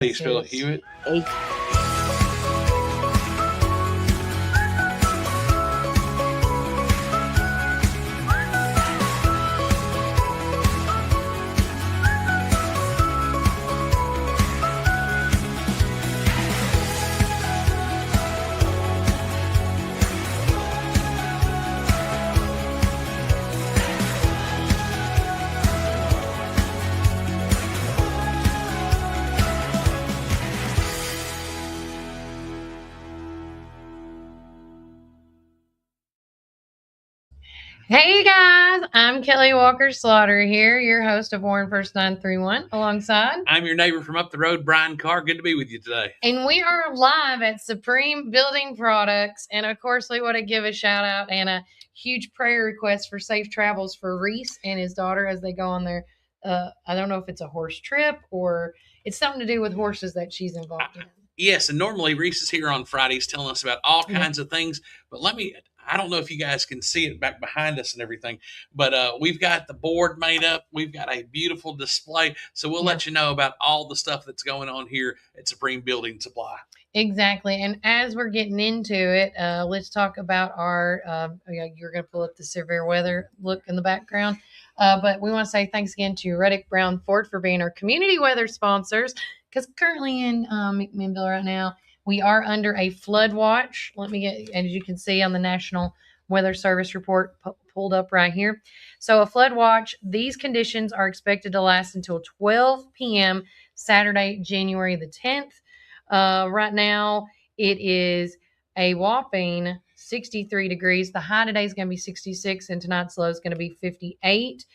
How you spell it, Hewitt? Hey guys, I'm Kelly Walker Slaughter here, your host of Warren First 931, alongside. I'm your neighbor from up the road, Brian Carr. Good to be with you today. And we are live at Supreme Building Products. And of course, we want to give a shout out and a huge prayer request for safe travels for Reece and his daughter as they go on their, I don't know if it's a horse trip or it's something to do with horses that she's involved in. Yes, and normally Reece is here on Fridays telling us about all kinds of things. But I don't know if you guys can see it back behind us and everything, but we've got the board made up. We've got a beautiful display. So we'll let you know about all the stuff that's going on here at Supreme Building Supply. Exactly. And as we're getting into it, let's talk about our, you're going to pull up the severe weather look in the background. But we want to say thanks again to Reddick Brown Ford for being our community weather sponsors. Because currently in McMinnville right now, we are under a flood watch. Let me get, as you can see on the National Weather Service report pulled up right here. So a flood watch, these conditions are expected to last until 12 p.m. Saturday, January the 10th. Right now, it is a whopping 63 degrees. The high today is going to be 66, and tonight's low is going to be 58.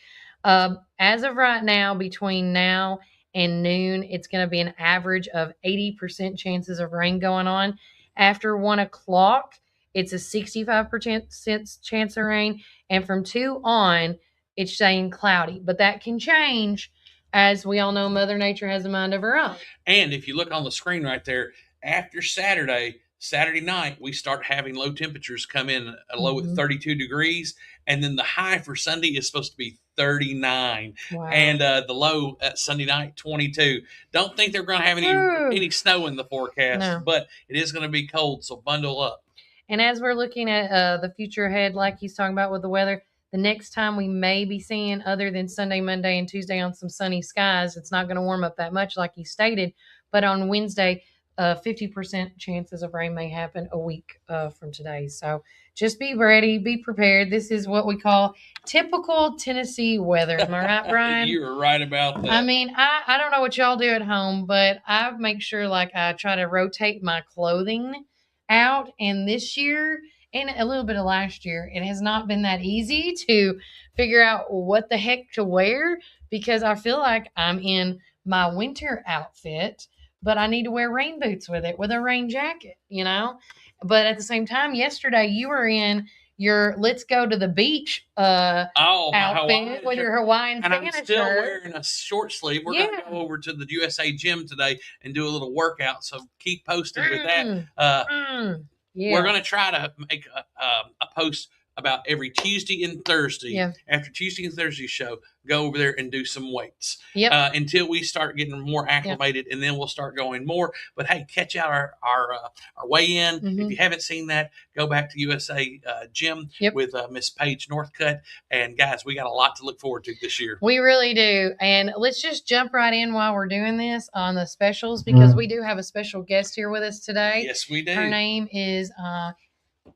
As of right now, between now and noon, it's going to be an average of 80% chances of rain going on. After 1 o'clock, it's a 65% chance of rain. And from 2 on, it's staying cloudy. But that can change. As we all know, Mother Nature has a mind of her own. And if you look on the screen right there, after Saturday night, we start having low temperatures come in, a low at 32 degrees. And then the high for Sunday is supposed to be 39. Wow. And the low at Sunday night, 22. Don't think they're going to have any snow in the forecast, but it is going to be cold, so bundle up. And as we're looking at the future ahead, like he's talking about with the weather, the next time we may be seeing, other than Sunday, Monday, and Tuesday on some sunny skies, it's not going to warm up that much like he stated. But on Wednesday, 50% chances of rain may happen a week from today. So just be ready, be prepared. This is what we call typical Tennessee weather. Am I right, Brian? You were right about that. I mean, I don't know what y'all do at home, but I make sure like I try to rotate my clothing out. And this year and a little bit of last year, it has not been that easy to figure out what the heck to wear because I feel like I'm in my winter outfit, but I need to wear rain boots with it, with a rain jacket, you know? But at the same time, yesterday you were in your let's go to the beach outfit with your Hawaiian Santa shirt. I'm still wearing a short sleeve. We're going to go over to the USA gym today and do a little workout, so keep posted with that. We're going to try to make a post about every Tuesday and Thursday. After Tuesday and Thursday show, go over there and do some weights until we start getting more acclimated, and then we'll start going more. But hey, catch out our weigh-in. If you haven't seen that, go back to USA Gym with Miss Paige Northcutt. And guys, we got a lot to look forward to this year. We really do. And let's just jump right in while we're doing this on the specials, because we do have a special guest here with us today. Yes, we do. Her name is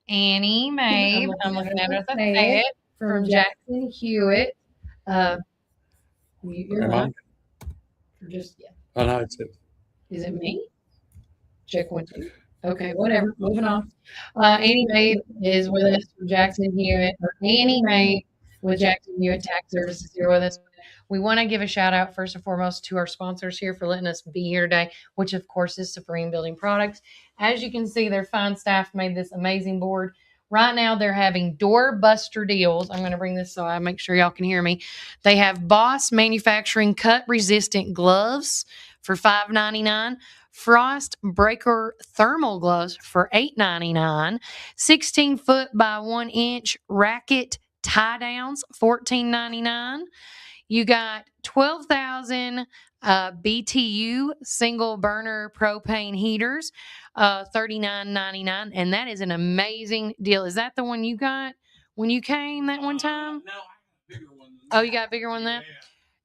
Annie Mabe. I'm looking at her at the head from Jackson Hewitt. You're not. Oh, no, it's it. Is it me? Check 1, 2. Okay, whatever. Moving on. Annie Mabe is with us from Jackson Hewitt. Annie Mabe with Jackson Hewitt Tax Services here with us. We want to give a shout out first and foremost to our sponsors here for letting us be here today, which of course is Supreme Building Products. As you can see, their fine staff made this amazing board. Right now, they're having doorbuster deals. I'm going to bring this so I make sure y'all can hear me. They have Boss Manufacturing cut-resistant gloves for $5.99. Frost Breaker thermal gloves for $8.99. 16-foot by 1-inch racket tie-downs, $14.99. You got 12,000 BTU single burner propane heaters, $39.99, and that is an amazing deal. Is that the one you got when you came that one time? No, I got a bigger one. Oh, you got a bigger one than that? Yeah.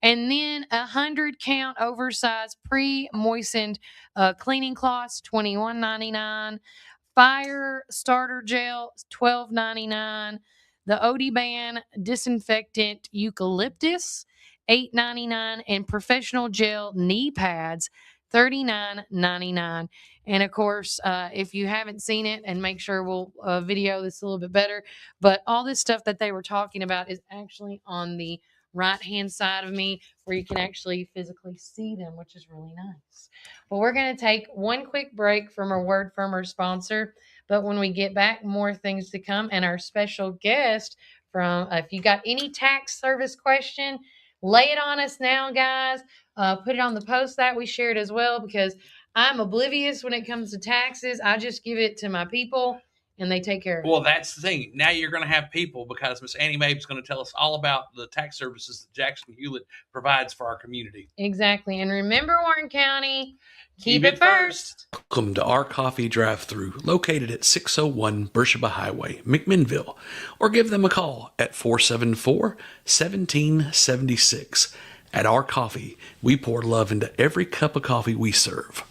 And then 100 count oversized pre-moistened cleaning cloths, $21.99. Fire starter gel, $12.99. The OD-Ban disinfectant eucalyptus, $8.99, and professional gel knee pads, $39.99. And of course, if you haven't seen it, and make sure we'll video this a little bit better, but all this stuff that they were talking about is actually on the right hand side of me where you can actually physically see them, which is really nice. But we're going to take one quick break from a word from our sponsor. But when we get back, more things to come, and our special guest from, if you got any tax service question, lay it on us now, guys. Put it on the post that we shared as well, because I'm oblivious when it comes to taxes. I just give it to my people, and they take care of it. Well, that's the thing. Now you're going to have people, because Miss Annie Mabe is going to tell us all about the tax services that Jackson Hewitt provides for our community. Exactly. And remember, Warren County, keep it first. Welcome to our coffee drive-thru, located at 601 Beersheba Highway, McMinnville, or give them a call at 474-1776. At our coffee, we pour love into every cup of coffee we serve.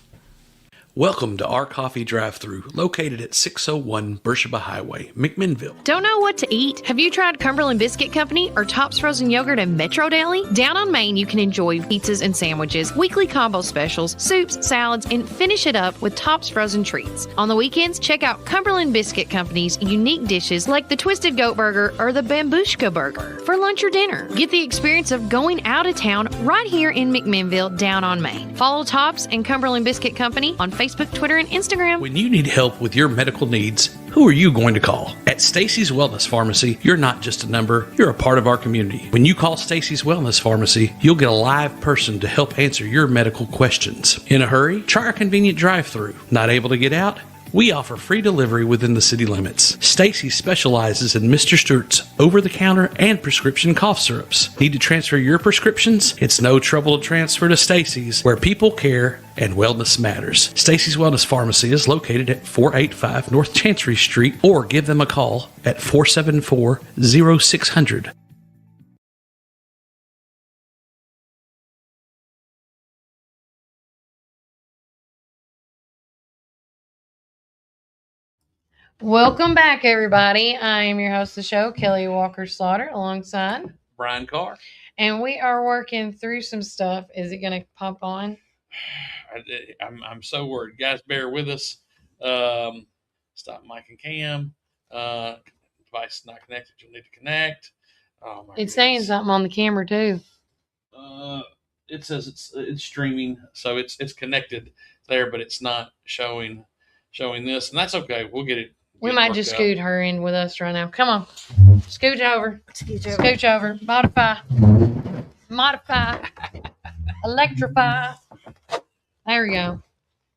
Welcome to our coffee drive-thru, located at 601 Beersheba Highway, McMinnville. Don't know what to eat? Have you tried Cumberland Biscuit Company or Tops Frozen Yogurt and Metro Deli? Down on Main, you can enjoy pizzas and sandwiches, weekly combo specials, soups, salads, and finish it up with Tops Frozen treats. On the weekends, check out Cumberland Biscuit Company's unique dishes like the Twisted Goat Burger or the Bambushka Burger for lunch or dinner. Get the experience of going out of town right here in McMinnville, down on Main. Follow Tops and Cumberland Biscuit Company on Facebook, Twitter, and Instagram. When you need help with your medical needs, who are you going to call? At Stacy's Wellness Pharmacy, you're not just a number, you're a part of our community. When you call Stacy's Wellness Pharmacy, you'll get a live person to help answer your medical questions. In a hurry? Try our convenient drive-thru. Not able to get out? We offer free delivery within the city limits. Stacy specializes in Mr. Stewart's over-the-counter and prescription cough syrups. Need to transfer your prescriptions? It's no trouble to transfer to Stacy's, where people care and wellness matters. Stacy's Wellness Pharmacy is located at 485 North Chancery Street, or give them a call at 474-0600. Welcome back, everybody. I am your host of the show, Kelly Walker Slaughter, alongside Brian Carr. And we are working through some stuff. Is it going to pop on? I'm so worried. Guys, bear with us. Stop mic and cam. Device not connected. You'll need to connect. Oh my! It's saying something on the camera too. It says it's streaming, so it's connected there, but it's not showing this, and that's okay. We'll get it. We might just scoot her in with us right now. Come on. Scooch over. Scooch over. Modify. Electrify. There we go.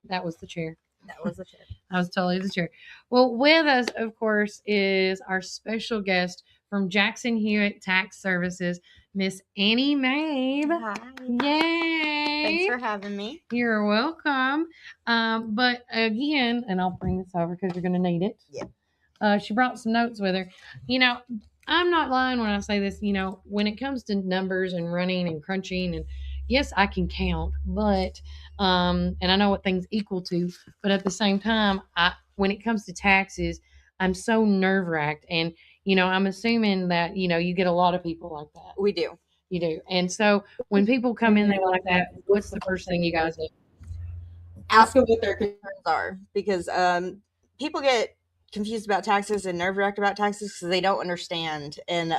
That was the chair. That was the chair. That was totally the chair. Well, with us, of course, is our special guest from Jackson Hewitt Tax Services, Miss Annie Mabe. Hi. Yay. Thanks for having me. You're welcome. But again, and I'll bring this over because you're going to need it. Yeah. She brought some notes with her. You know, I'm not lying when I say this. You know, when it comes to numbers and running and crunching, and yes, I can count, but and I know what things equal to, but at the same time, when it comes to taxes, I'm so nerve-wracked. And, you know, I'm assuming that, you know, you get a lot of people like that. We do. You do. And so when people come in there like that, what's the first thing you guys do? Ask them what their concerns are, because people get confused about taxes and nerve-wracked about taxes because they don't understand. And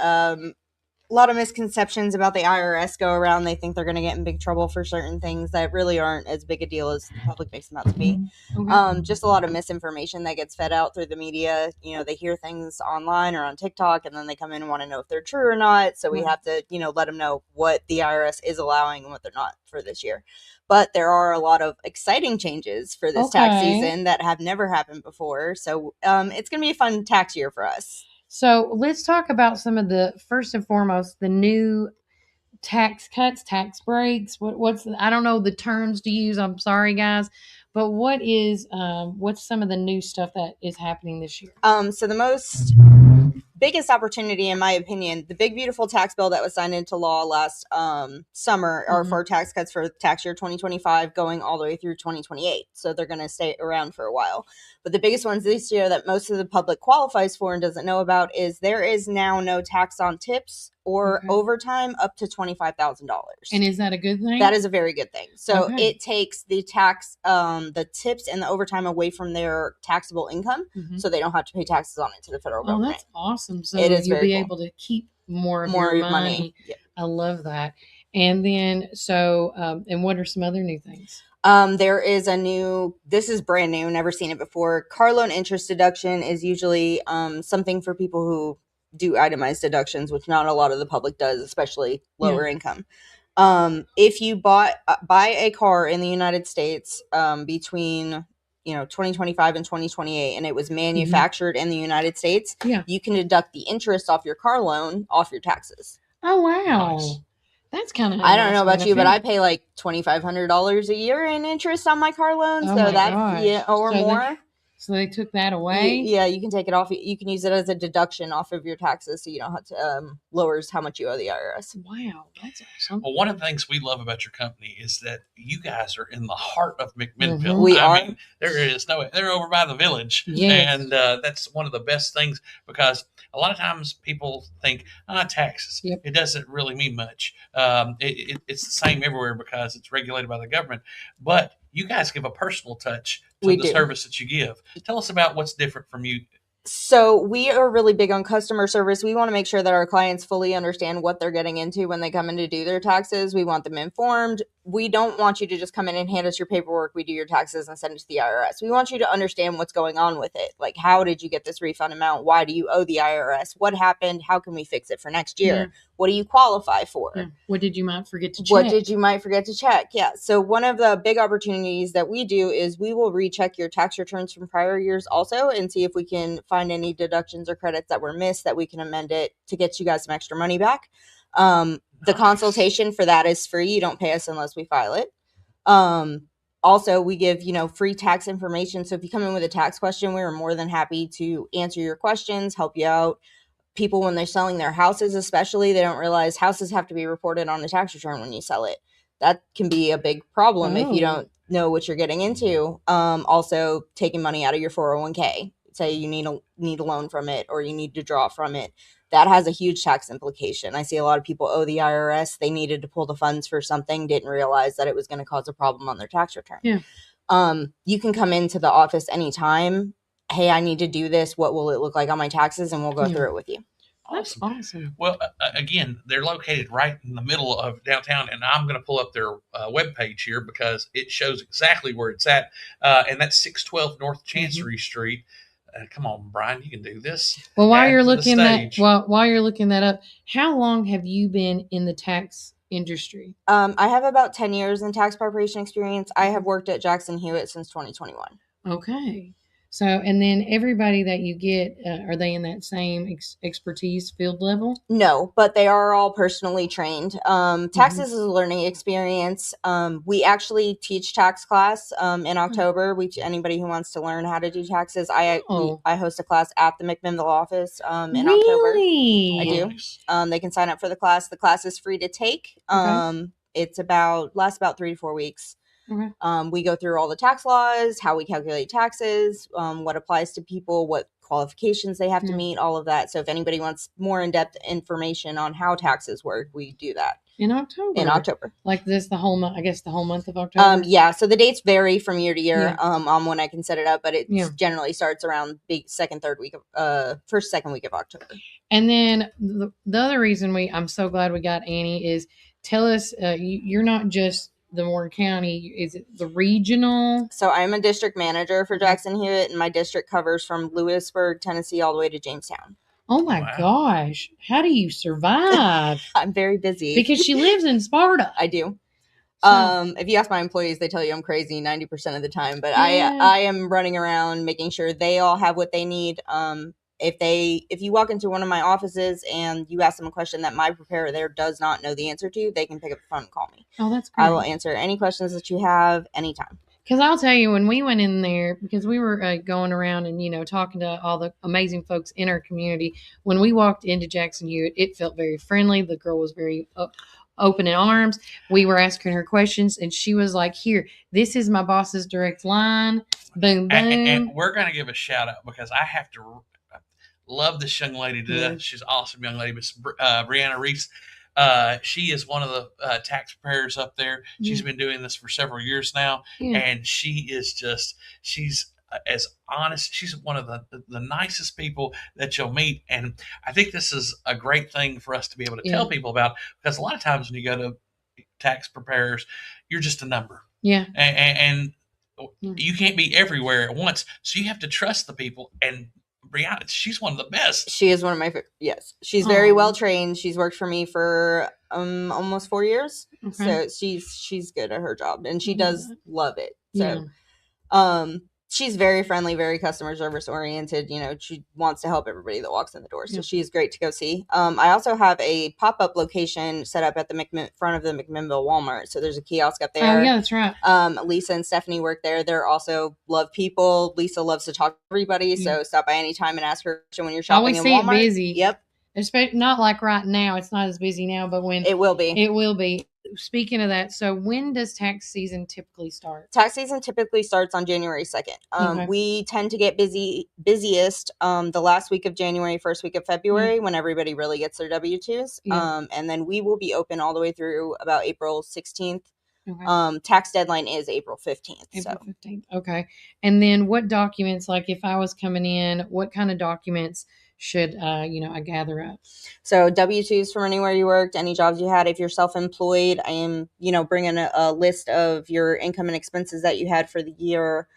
a lot of misconceptions about the IRS go around. They think they're going to get in big trouble for certain things that really aren't as big a deal as the public makes them out to be. Okay. Just a lot of misinformation that gets fed out through the media. You know, they hear things online or on TikTok, and then they come in and want to know if they're true or not. So we have to, you know, let them know what the IRS is allowing and what they're not for this year. But there are a lot of exciting changes for this tax season that have never happened before. So it's going to be a fun tax year for us. So let's talk about some of the, first and foremost, the new tax cuts, tax breaks? I don't know the terms to use. I'm sorry, guys, but what's some of the new stuff that is happening this year? So the most biggest opportunity, in my opinion, the big beautiful tax bill that was signed into law last summer are for tax cuts for tax year 2025 going all the way through 2028. So they're going to stay around for a while. But the biggest ones this year that most of the public qualifies for and doesn't know about is there is now no tax on tips or overtime up to $25,000. And is that a good thing? That is a very good thing. So it takes the tax, the tips and the overtime away from their taxable income, so they don't have to pay taxes on it to the federal government. Oh, that's awesome. So it is you'll be cool. able to keep more of your money. Yep. I love that. And then, and what are some other new things? There is this is brand new, never seen it before. Car loan interest deduction is usually something for people who do itemized deductions, which not a lot of the public does, especially lower income. If you buy a car in the United States between 2025 and 2028, and it was manufactured in the United States, you can deduct the interest off your car loan off your taxes. Oh, wow. Nice. That's kind of I don't know about you, but I pay like $2,500 a year in interest on my car loan. Oh, so that's or more. So they took that away? Yeah, you can take it off. You can use it as a deduction off of your taxes, so you don't have to lowers how much you owe the IRS. Wow, that's awesome. Well, one of the things we love about your company is that you guys are in the heart of McMinnville. We are. I mean, they're over by the village, and that's one of the best things because a lot of times people think taxes. Yep. It doesn't really mean much. It's the same everywhere because it's regulated by the government, but you guys give a personal touch to the service that you give. Tell us about what's different from you. So we are really big on customer service. We want to make sure that our clients fully understand what they're getting into when they come in to do their taxes. We want them informed. We don't want you to just come in and hand us your paperwork. We do your taxes and send it to the IRS. We want you to understand what's going on with it. Like, how did you get this refund amount? Why do you owe the IRS? What happened? How can we fix it for next year? Yeah. What do you qualify for? Yeah. What did you might forget to check? What did you might forget to check? Yeah. So one of the big opportunities that we do is we will recheck your tax returns from prior years also and see if we can find any deductions or credits that were missed that we can amend it to get you guys some extra money back. The consultation for that is free. You don't pay us unless we file it. Also, we give, free tax information. So if you come in with a tax question, we're more than happy to answer your questions, help you out. People, when they're selling their houses, especially, they don't realize houses have to be reported on the tax return when you sell it. That can be a big problem if you don't know what you're getting into. Also, taking money out of your 401k. Say you need a loan from it or you need to draw from it. That has a huge tax implication. I see a lot of people owe the IRS. They needed to pull the funds for something, didn't realize that it was going to cause a problem on their tax return. Yeah. You can come into the office anytime. Hey, I need to do this. What will it look like on my taxes? And we'll go through it with you. That's awesome. Well, again, they're located right in the middle of downtown, and I'm going to pull up their webpage here because it shows exactly where it's at, and that's 612 North Chancery Street. Come on, Brian, you can do this. Well, while you're looking that up, how long have you been in the tax industry? I have about 10 years in tax preparation experience. I have worked at Jackson Hewitt since 2021. Okay. So, and then everybody that you get, are they in that same expertise field level? No, but they are all personally trained. Taxes is a learning experience. We actually teach tax class in October. Anybody who wants to learn how to do taxes, I host a class at the McMinnville office in October. I do. They can sign up for the class. The class is free to take. It's lasts about 3 to 4 weeks. We go through all the tax laws, how we calculate taxes, what applies to people, what qualifications they have to meet, all of that. So if anybody wants more in-depth information on how taxes work, we do that. In October. Like this, the whole month of October? Yeah. So the dates vary from year to year on when I can set it up, but it generally starts around first, second week of October. And then the other reason I'm so glad we got Annie is tell us, you're not just the Warren County, is it the regional? So I'm a district manager for Jackson Hewitt, and my district covers from Lewisburg, Tennessee, all the way to Jamestown. Oh my gosh. How do you survive? I'm very busy. Because she lives in Sparta. I do. So, if you ask my employees, they tell you I'm crazy 90% of the time, but I am running around making sure they all have what they need. if you walk into one of my offices and you ask them a question that my preparer there does not know the answer to, they can pick up the phone and call me. Oh, that's great. I will answer any questions that you have anytime. Because I'll tell you, when we went in there, because we were going around and, talking to all the amazing folks in our community, when we walked into Jackson Hewitt, it felt very friendly. The girl was very open in arms. We were asking her questions, and she was like, here, this is my boss's direct line. Boom, boom. And we're going to give a shout out because I have to love this young lady to death. She's an awesome young lady, Miss Brianna Reece. She is one of the tax preparers up there. She's been doing this for several years now, and she's as honest. She's one of the nicest people that you'll meet, and I think this is a great thing for us to be able to tell people about, because a lot of times when you go to tax preparers, you're just a number. Yeah. And you can't be everywhere at once, so you have to trust the people. And Brianna, she's one of the best. She is one of my favorite. Yes, she's very well trained. She's worked for me for almost 4 years, so she's good at her job, and she does love it. So, she's very friendly, very customer service oriented. She wants to help everybody that walks in the door, so she's great to go see. I also have a pop-up location set up at the front of the McMinnville Walmart, so there's a kiosk up there. Oh yeah, that's right. Lisa and Stephanie work there. They're also love people. Lisa loves to talk to everybody, so stop by anytime and ask her a question when you're shopping in Walmart. I always see it busy. Yep. Especially not like right now. It's not as busy now, but when it will be. It will be. Speaking of that, so when does tax season typically start? Tax season typically starts on January 2nd. We tend to get busiest the last week of January, first week of February, when everybody really gets their W-2s. And then we will be open all the way through about April 16th. Tax deadline is April 15th. April 15th. Okay. And then what documents, like if I was coming in, what kind of documents should I gather up? So W-2s from anywhere you worked, any jobs you had. If you're self-employed, I am bringing a list of your income and expenses that you had for the year.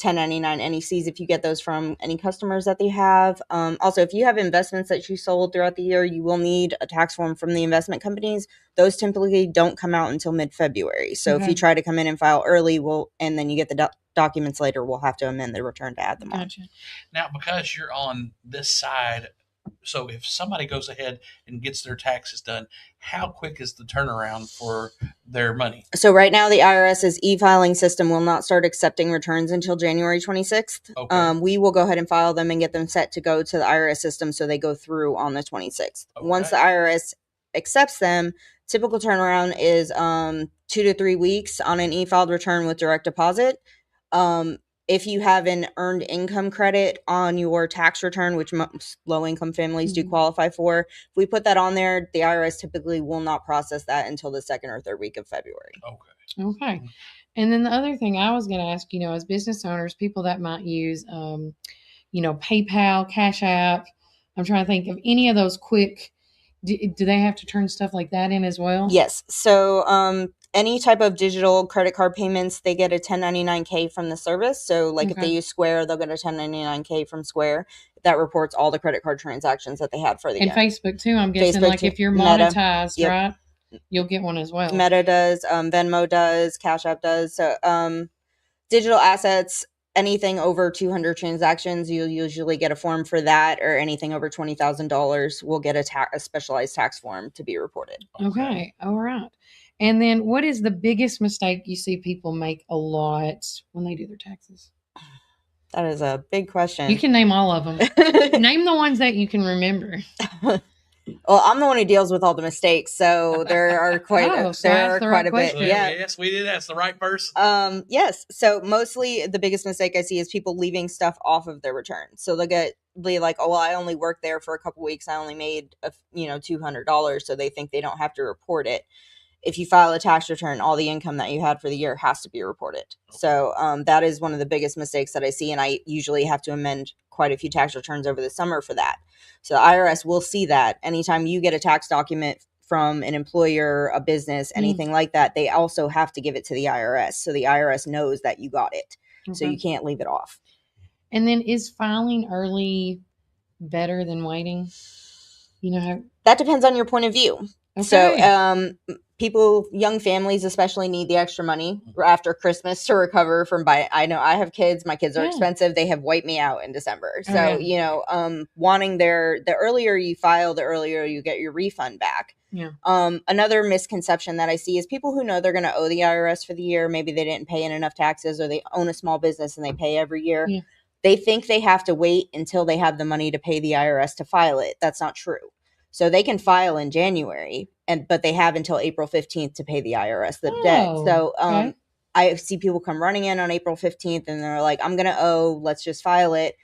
1099 NECs if you get those from any customers that they have. Also, if you have investments that you sold throughout the year, you will need a tax form from the investment companies. Those typically don't come out until mid-February. So if you try to come in and file early, and then you get the documents later, we'll have to amend the return to add them on. Now, because you're on this side, so if somebody goes ahead and gets their taxes done, how quick is the turnaround for their money? So right now, the IRS's e-filing system will not start accepting returns until January 26th. Okay. We will go ahead and file them and get them set to go to the IRS system so they go through on the 26th. Okay. Once the IRS accepts them, typical turnaround is 2 to 3 weeks on an e-filed return with direct deposit. If you have an earned income credit on your tax return, which most low-income families do qualify for, if we put that on there, the IRS typically will not process that until the second or third week of February. Okay. And then the other thing I was going to ask, as business owners, people that might use, PayPal, Cash App, I'm trying to think of any of those quick, do they have to turn stuff like that in as well? Yes. So, any type of digital credit card payments, they get a 1099-K from the service. So if they use Square, they'll get a 1099-K from Square. That reports all the credit card transactions that they had for the year. And Facebook too, I'm guessing. If you're monetized, Meta, right? You'll get one as well. Meta does, Venmo does, Cash App does. So digital assets, anything over 200 transactions, you'll usually get a form for that, or anything over $20,000 will get a specialized tax form to be reported. Okay. All right. And then what is the biggest mistake you see people make a lot when they do their taxes? That is a big question. You can name all of them. Name the ones that you can remember. Well, I'm the one who deals with all the mistakes, so there are quite a bit. Yeah. Yes, we did. That's the right person. Yes. So mostly the biggest mistake I see is people leaving stuff off of their return. So they like, oh, well, I only worked there for a couple weeks. I only made $200, so they think they don't have to report it. If you file a tax return, all the income that you had for the year has to be reported. So that is one of the biggest mistakes that I see, and I usually have to amend quite a few tax returns over the summer for that. So the IRS will see that. Anytime you get a tax document from an employer, a business, anything like that, they also have to give it to the IRS. So the IRS knows that you got it. So you can't leave it off. And then is filing early better than waiting? That depends on your point of view. Okay. So young families especially, need the extra money after Christmas to recover from I know I have kids. My kids are expensive. They have wiped me out in December. So, wanting the earlier you file, the earlier you get your refund back. Yeah. Another misconception that I see is people who know they're going to owe the IRS for the year. Maybe they didn't pay in enough taxes, or they own a small business and they pay every year. Yeah. They think they have to wait until they have the money to pay the IRS to file it. That's not true. So they can file in January, but they have until April 15th to pay the IRS the debt. So I see people come running in on April 15th and they're like, I'm going to owe, let's just file it.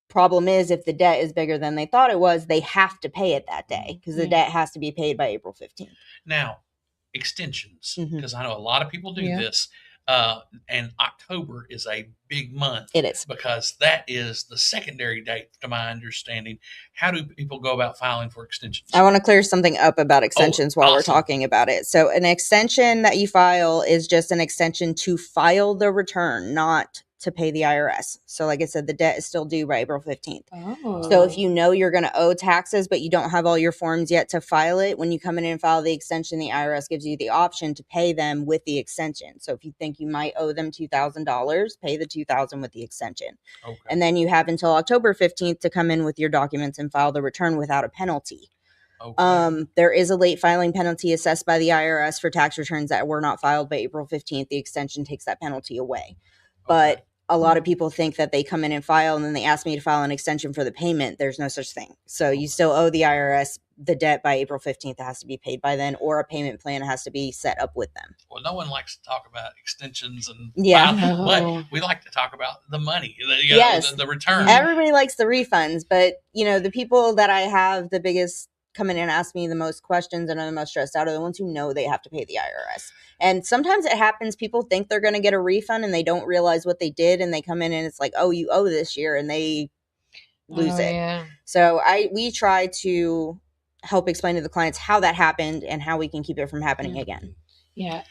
Problem is, if the debt is bigger than they thought it was, they have to pay it that day because the debt has to be paid by April 15th. Now, extensions, because I know a lot of people do this. And October is a big month. It is. Because that is the secondary date, to my understanding. How do people go about filing for extensions? I want to clear something up about extensions while we're talking about it. So an extension that you file is just an extension to file the return, not to pay the IRS. So like I said, the debt is still due by April 15th. So if you know you're going to owe taxes, but you don't have all your forms yet to file it, when you come in and file the extension, the IRS gives you the option to pay them with the extension. So if you think you might owe them $2,000, pay the $2,000 with the extension. And then you have until October 15th to come in with your documents and file the return without a penalty. There is a late filing penalty assessed by the IRS for tax returns that were not filed by April 15th. The extension takes that penalty away. But a lot of people think that they come in and file and then they ask me to file an extension for the payment. There's no such thing. So you still owe the IRS the debt by April 15th. It has to be paid by then, or a payment plan has to be set up with them. Well, no one likes to talk about extensions and but we like to talk about the money, the return. Everybody likes the refunds, but the people that I have the biggest come in and ask me the most questions and are the most stressed out are the ones who know they have to pay the IRS. And sometimes it happens, people think they're going to get a refund and they don't realize what they did, and they come in and it's like, oh, you owe this year, and they lose it. Yeah. So we try to help explain to the clients how that happened and how we can keep it from happening again. Yeah.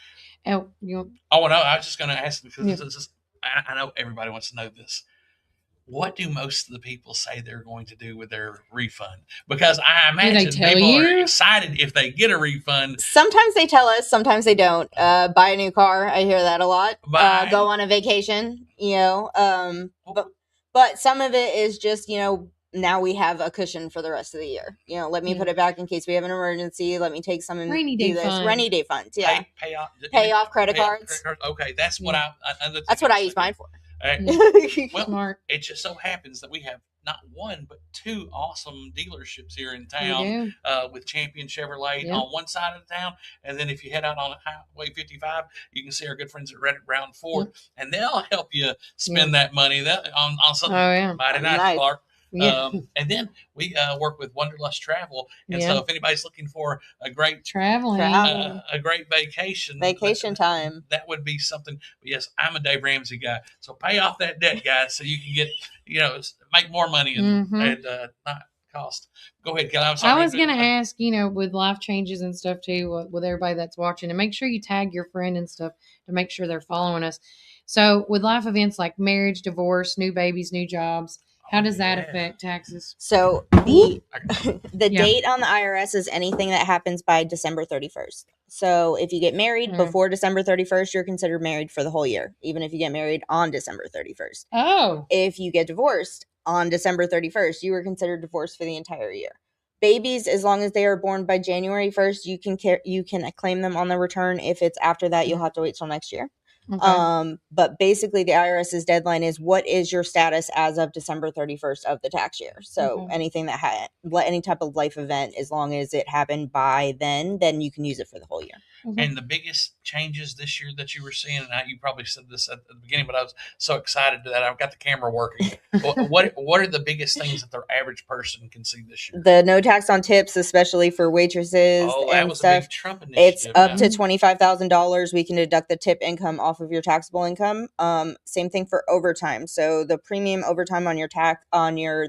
I was just going to ask, because I know everybody wants to know this. What do most of the people say they're going to do with their refund? Because I imagine people are excited if they get a refund. Sometimes they tell us, sometimes they don't. Buy a new car. I hear that a lot. Go on a vacation, but some of it is just, now we have a cushion for the rest of the year. Let me put it back in case we have an emergency. Let me take some and rainy day funds. Rainy day funds. Yeah. Pay off credit cards. Okay. That's what that's what I use mine for. Well, Smart. It just so happens that we have not one but two awesome dealerships here in town, with Champion Chevrolet on one side of the town, and then if you head out on Highway 55, you can see our good friends at Reddit Brown Ford, and they'll help you spend that money on something mighty nice, Clark. And then we work with Wanderlust Travel, and so if anybody's looking for a great traveling, a great vacation time, that would be something. But yes, I'm a Dave Ramsey guy, so pay off that debt, guys, so you can get make more money and not cost. Go ahead, Kelly. I'm sorry. I was going to ask, with life changes and stuff too, with everybody that's watching, and make sure you tag your friend and stuff to make sure they're following us. So with life events like marriage, divorce, new babies, new jobs, how does that affect taxes? So the date on the IRS is anything that happens by December 31st. So if you get married before December 31st, you're considered married for the whole year, even if you get married on December 31st. Oh. If you get divorced on December 31st, you were considered divorced for the entire year. Babies, as long as they are born by January 1st, you can claim them on the return. If it's after that, you'll have to wait till next year. Okay. But basically the IRS's deadline is what is your status as of December 31st of the tax year. So anything that had any type of life event, as long as it happened by then you can use it for the whole year. And the biggest changes this year that you were seeing, and you probably said this at the beginning, but I was so excited that I've got the camera working. What are the biggest things that the average person can see this year? The no tax on tips, especially for waitresses and stuff. A big Trump initiative. It's up to $25,000. We can deduct the tip income off of your taxable income. Same thing for overtime. So the premium overtime on your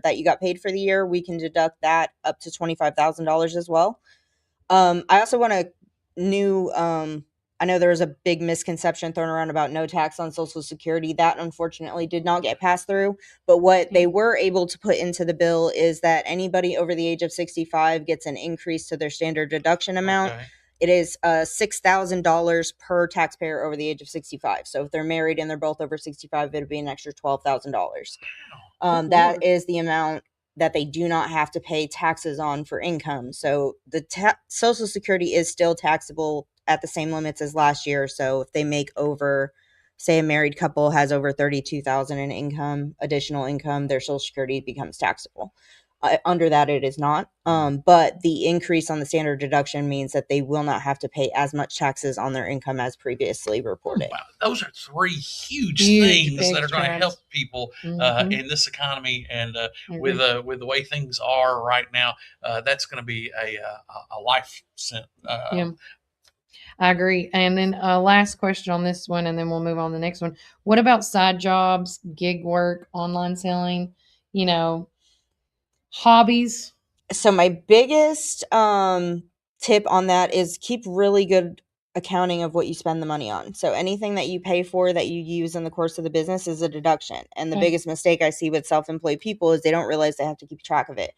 that you got paid for the year, we can deduct that up to $25,000 as well. I also want to I know there was a big misconception thrown around about no tax on Social Security. That unfortunately did not get passed through. But what they were able to put into the bill is that anybody over the age of 65 gets an increase to their standard deduction amount. it is $6,000 per taxpayer over the age of 65. So if they're married and they're both over 65, it'd be an extra $12,000. That is the amount that they do not have to pay taxes on for income. So the Social Security is still taxable at the same limits as last year. So if they make over, say a married couple has over $32,000 in income, additional income, their Social Security becomes taxable. Under that, it is not. But the increase on the standard deduction means that they will not have to pay as much taxes on their income as previously reported. Wow. Those are three huge things that are going to help people in this economy, and with the way things are right now, that's going to be a life sent. I agree. And then last question on this one, and then we'll move on to the next one. What about side jobs, gig work, online selling, hobbies? So my biggest tip on that is keep really good accounting of what you spend the money on. So anything that you pay for that you use in the course of the business is a deduction. And the biggest mistake I see with self-employed people is they don't realize they have to keep track of it.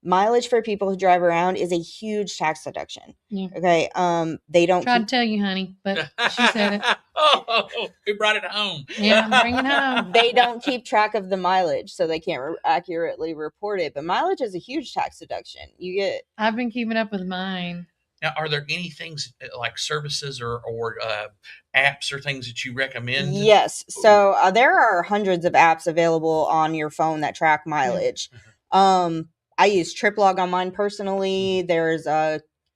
Mileage for people who drive around is a huge tax deduction. Yeah. Okay. They don't try to tell you, honey, but she said it. Who brought it home? Yeah, bring it home. They don't keep track of the mileage, so they can't accurately report it. But mileage is a huge tax deduction. I've been keeping up with mine. Now, are there any things like services or apps or things that you recommend? Yes. So there are hundreds of apps available on your phone that track mileage. I use TripLog on mine personally. There's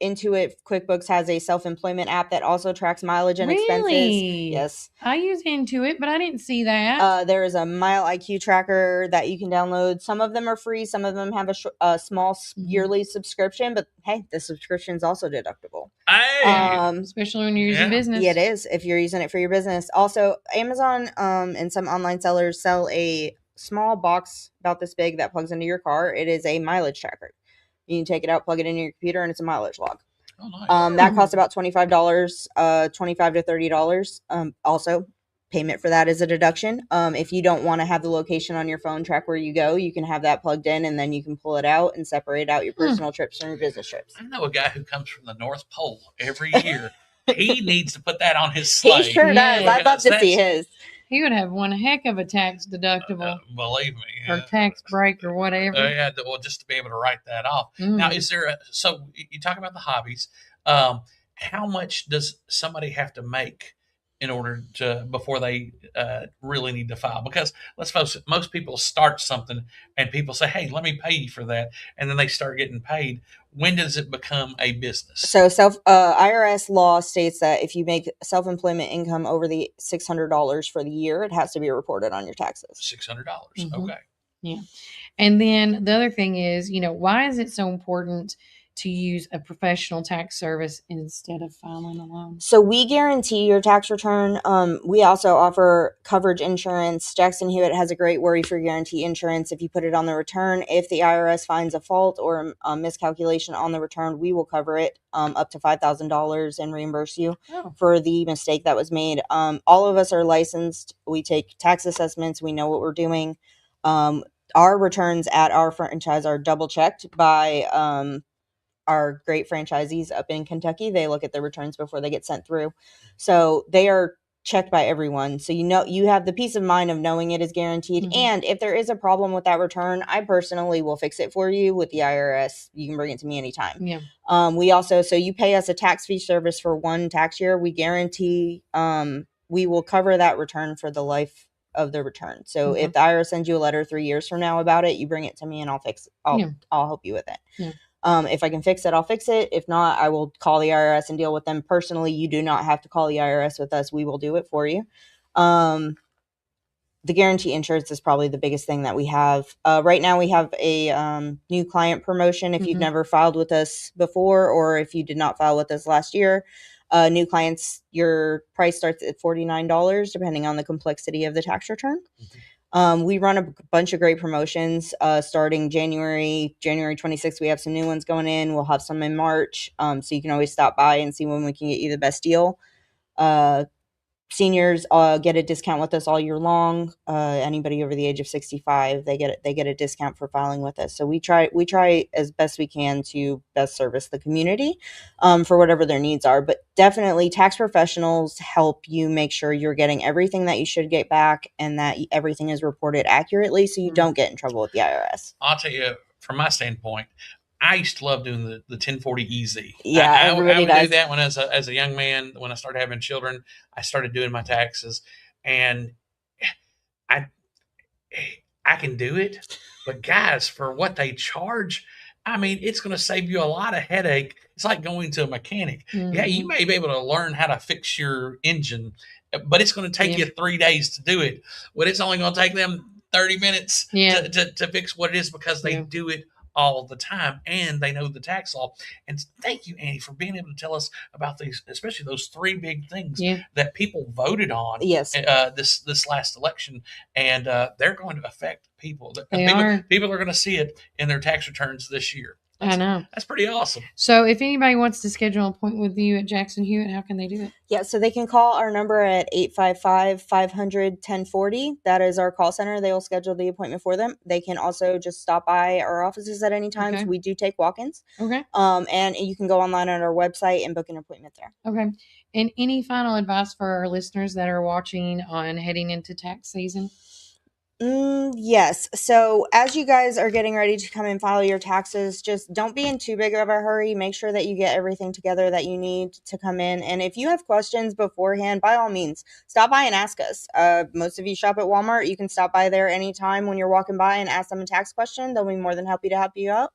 Intuit QuickBooks has a self-employment app that also tracks mileage and expenses. Yes. I use Intuit, but I didn't see that. There is a Mile IQ tracker that you can download. Some of them are free. Some of them have a small yearly subscription, but hey, the subscription is also deductible. Especially when you're using business. Yeah, it is if you're using it for your business. Also, Amazon and some online sellers sell a small box about this big that plugs into your car. It is a mileage tracker. You can take it out, plug it in your computer, and it's a mileage log. Oh, nice. That costs about $25, $25 to $30. Also, payment for that is a deduction. If you don't want to have the location on your phone track where you go, you can have that plugged in, and then you can pull it out and separate out your personal trips from your business trips. I know a guy who comes from the North Pole every year. He needs to put that on his sleigh. He sure does. I'd love to see his. He would have one heck of a tax deductible. Believe me. Or tax break or whatever. Yeah, well, just to be able to write that off. Now, is there so you talk about the hobbies. How much does somebody have to make in order to, before they really need to file? Because let's face it, most people start something and people say, hey, let me pay you for that. And then they start getting paid. When does it become a business? So IRS law states that if you make self-employment income over the $600 for the year, it has to be reported on your taxes. $600. Okay. Yeah. And then the other thing is, why is it so important to use a professional tax service instead of filing alone? So we guarantee your tax return. We also offer coverage insurance. Jackson Hewitt has a great worry-free guarantee insurance. If you put it on the return, if the IRS finds a fault or a miscalculation on the return, we will cover it up to $5,000 and reimburse you for the mistake that was made. All of us are licensed. We take tax assessments. We know what we're doing. Our returns at our franchise are double-checked by our great franchisees up in Kentucky. They look at the returns before they get sent through. So they are checked by everyone. So you have the peace of mind of knowing it is guaranteed. And if there is a problem with that return, I personally will fix it for you with the IRS. You can bring it to me anytime. Yeah. We also, so you pay us a tax fee service for one tax year. We guarantee we will cover that return for the life of the return. So if the IRS sends you a letter 3 years from now about it, you bring it to me and I'll fix it. I'll help you with it. Yeah. If I can fix it, I'll fix it. If not, I will call the IRS and deal with them personally. You do not have to call the IRS with us. We will do it for you. The guarantee insurance is probably the biggest thing that we have. Right now we have a new client promotion. If you've never filed with us before, or if you did not file with us last year, new clients, your price starts at $49, depending on the complexity of the tax return. We run a bunch of great promotions starting January 26th. We have some new ones going in. We'll have some in March. So you can always stop by and see when we can get you the best deal. Seniors get a discount with us all year long. Anybody over the age of 65, they get a discount for filing with us. So we try as best we can to best service the community for whatever their needs are. But definitely, tax professionals help you make sure you're getting everything that you should get back and that everything is reported accurately, so you don't get in trouble with the IRS. I'll tell you, from my standpoint, I used to love doing the 1040 easy. Yeah, I everybody would does. do that when as a young man. When I started having children, I started doing my taxes, and I can do it. But guys, for what they charge, I mean, it's going to save you a lot of headache. It's like going to a mechanic. Yeah, you may be able to learn how to fix your engine, but it's going to take you 3 days to do it. But it's only going to take them 30 minutes to fix what it is, because they do it all the time and they know the tax law. And thank you, Annie, for being able to tell us about these, especially those 3 big things that people voted on this last election, and they're going to affect people. People are going to see it in their tax returns this year. I know. That's pretty awesome. So if anybody wants to schedule an appointment with you at Jackson Hewitt, how can they do it? Yeah, so they can call our number at 855-500-1040. That is our call center. They will schedule the appointment for them. They can also just stop by our offices at any time. Okay. So we do take walk-ins. Okay. And you can go online on our website and book an appointment there. Okay. And any final advice for our listeners that are watching on heading into tax season? Yes. So as you guys are getting ready to come and file your taxes, just don't be in too big of a hurry. Make sure that you get everything together that you need to come in. And if you have questions beforehand, by all means, stop by and ask us. Most of you shop at Walmart. You can stop by there anytime when you're walking by and ask them a tax question. They'll be more than happy to help you out.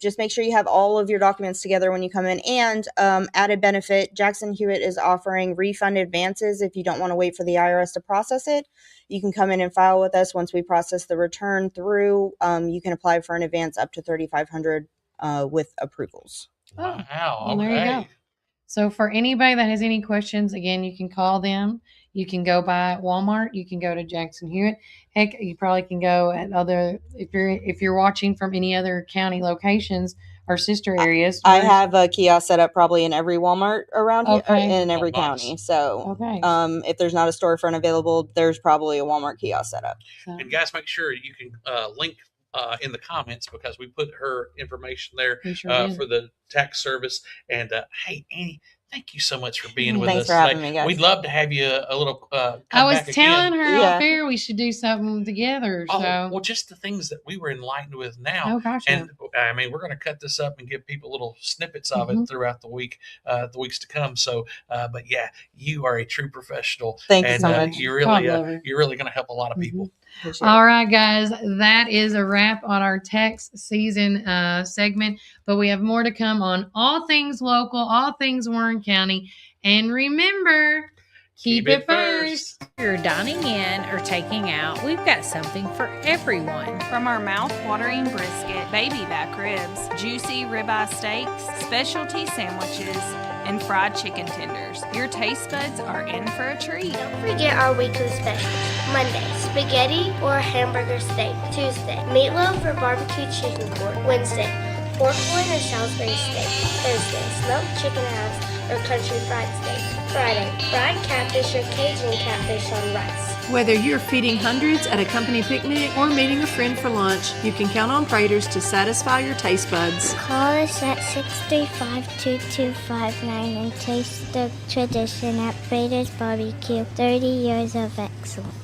Just make sure you have all of your documents together when you come in. And added benefit, Jackson Hewitt is offering refund advances if you don't want to wait for the IRS to process it. You can come in and file with us. Once we process the return through, you can apply for an advance up to $3,500 with approvals. Wow. Well, there you go. So for anybody that has any questions, again, you can call them. You can go by Walmart. You can go to Jackson Hewitt. Heck, you probably can go at other, if you're watching from any other county locations or sister areas. I have a kiosk set up probably in every Walmart around here, in every county. So if there's not a storefront available, there's probably a Walmart kiosk set up. And guys, make sure you can link in the comments, because we put her information there for the tax service. And hey, Annie, thank you so much for being with us. Thanks for having me, guys. We'd love to have you a little. I was telling her off air we should do something together. Well, just the things that we were enlightened with now. Oh gosh. And I mean, we're going to cut this up and give people little snippets of it throughout the week, the weeks to come. So, but yeah, you are a true professional. Thank you so much. You're really going to help a lot of people. All right, guys, that is a wrap on our tax season segment, but we have more to come on all things local, all things Warren County. And remember, keep it first. If you're dining in or taking out, we've got something for everyone. From our mouth-watering brisket, baby back ribs, juicy ribeye steaks, specialty sandwiches, and fried chicken tenders, your taste buds are in for a treat. Don't forget our weekly specials. Monday, spaghetti or hamburger steak. Tuesday, meatloaf or barbecue chicken corn. Wednesday, pork loin or Salisbury steak. Thursday, smoked chicken halves or country fried steak. Friday, fried catfish or Cajun catfish on rice. Whether you're feeding hundreds at a company picnic or meeting a friend for lunch, you can count on Praters to satisfy your taste buds. Call us at 635-2259 and taste the tradition at Praters Barbecue. 30 years of excellence.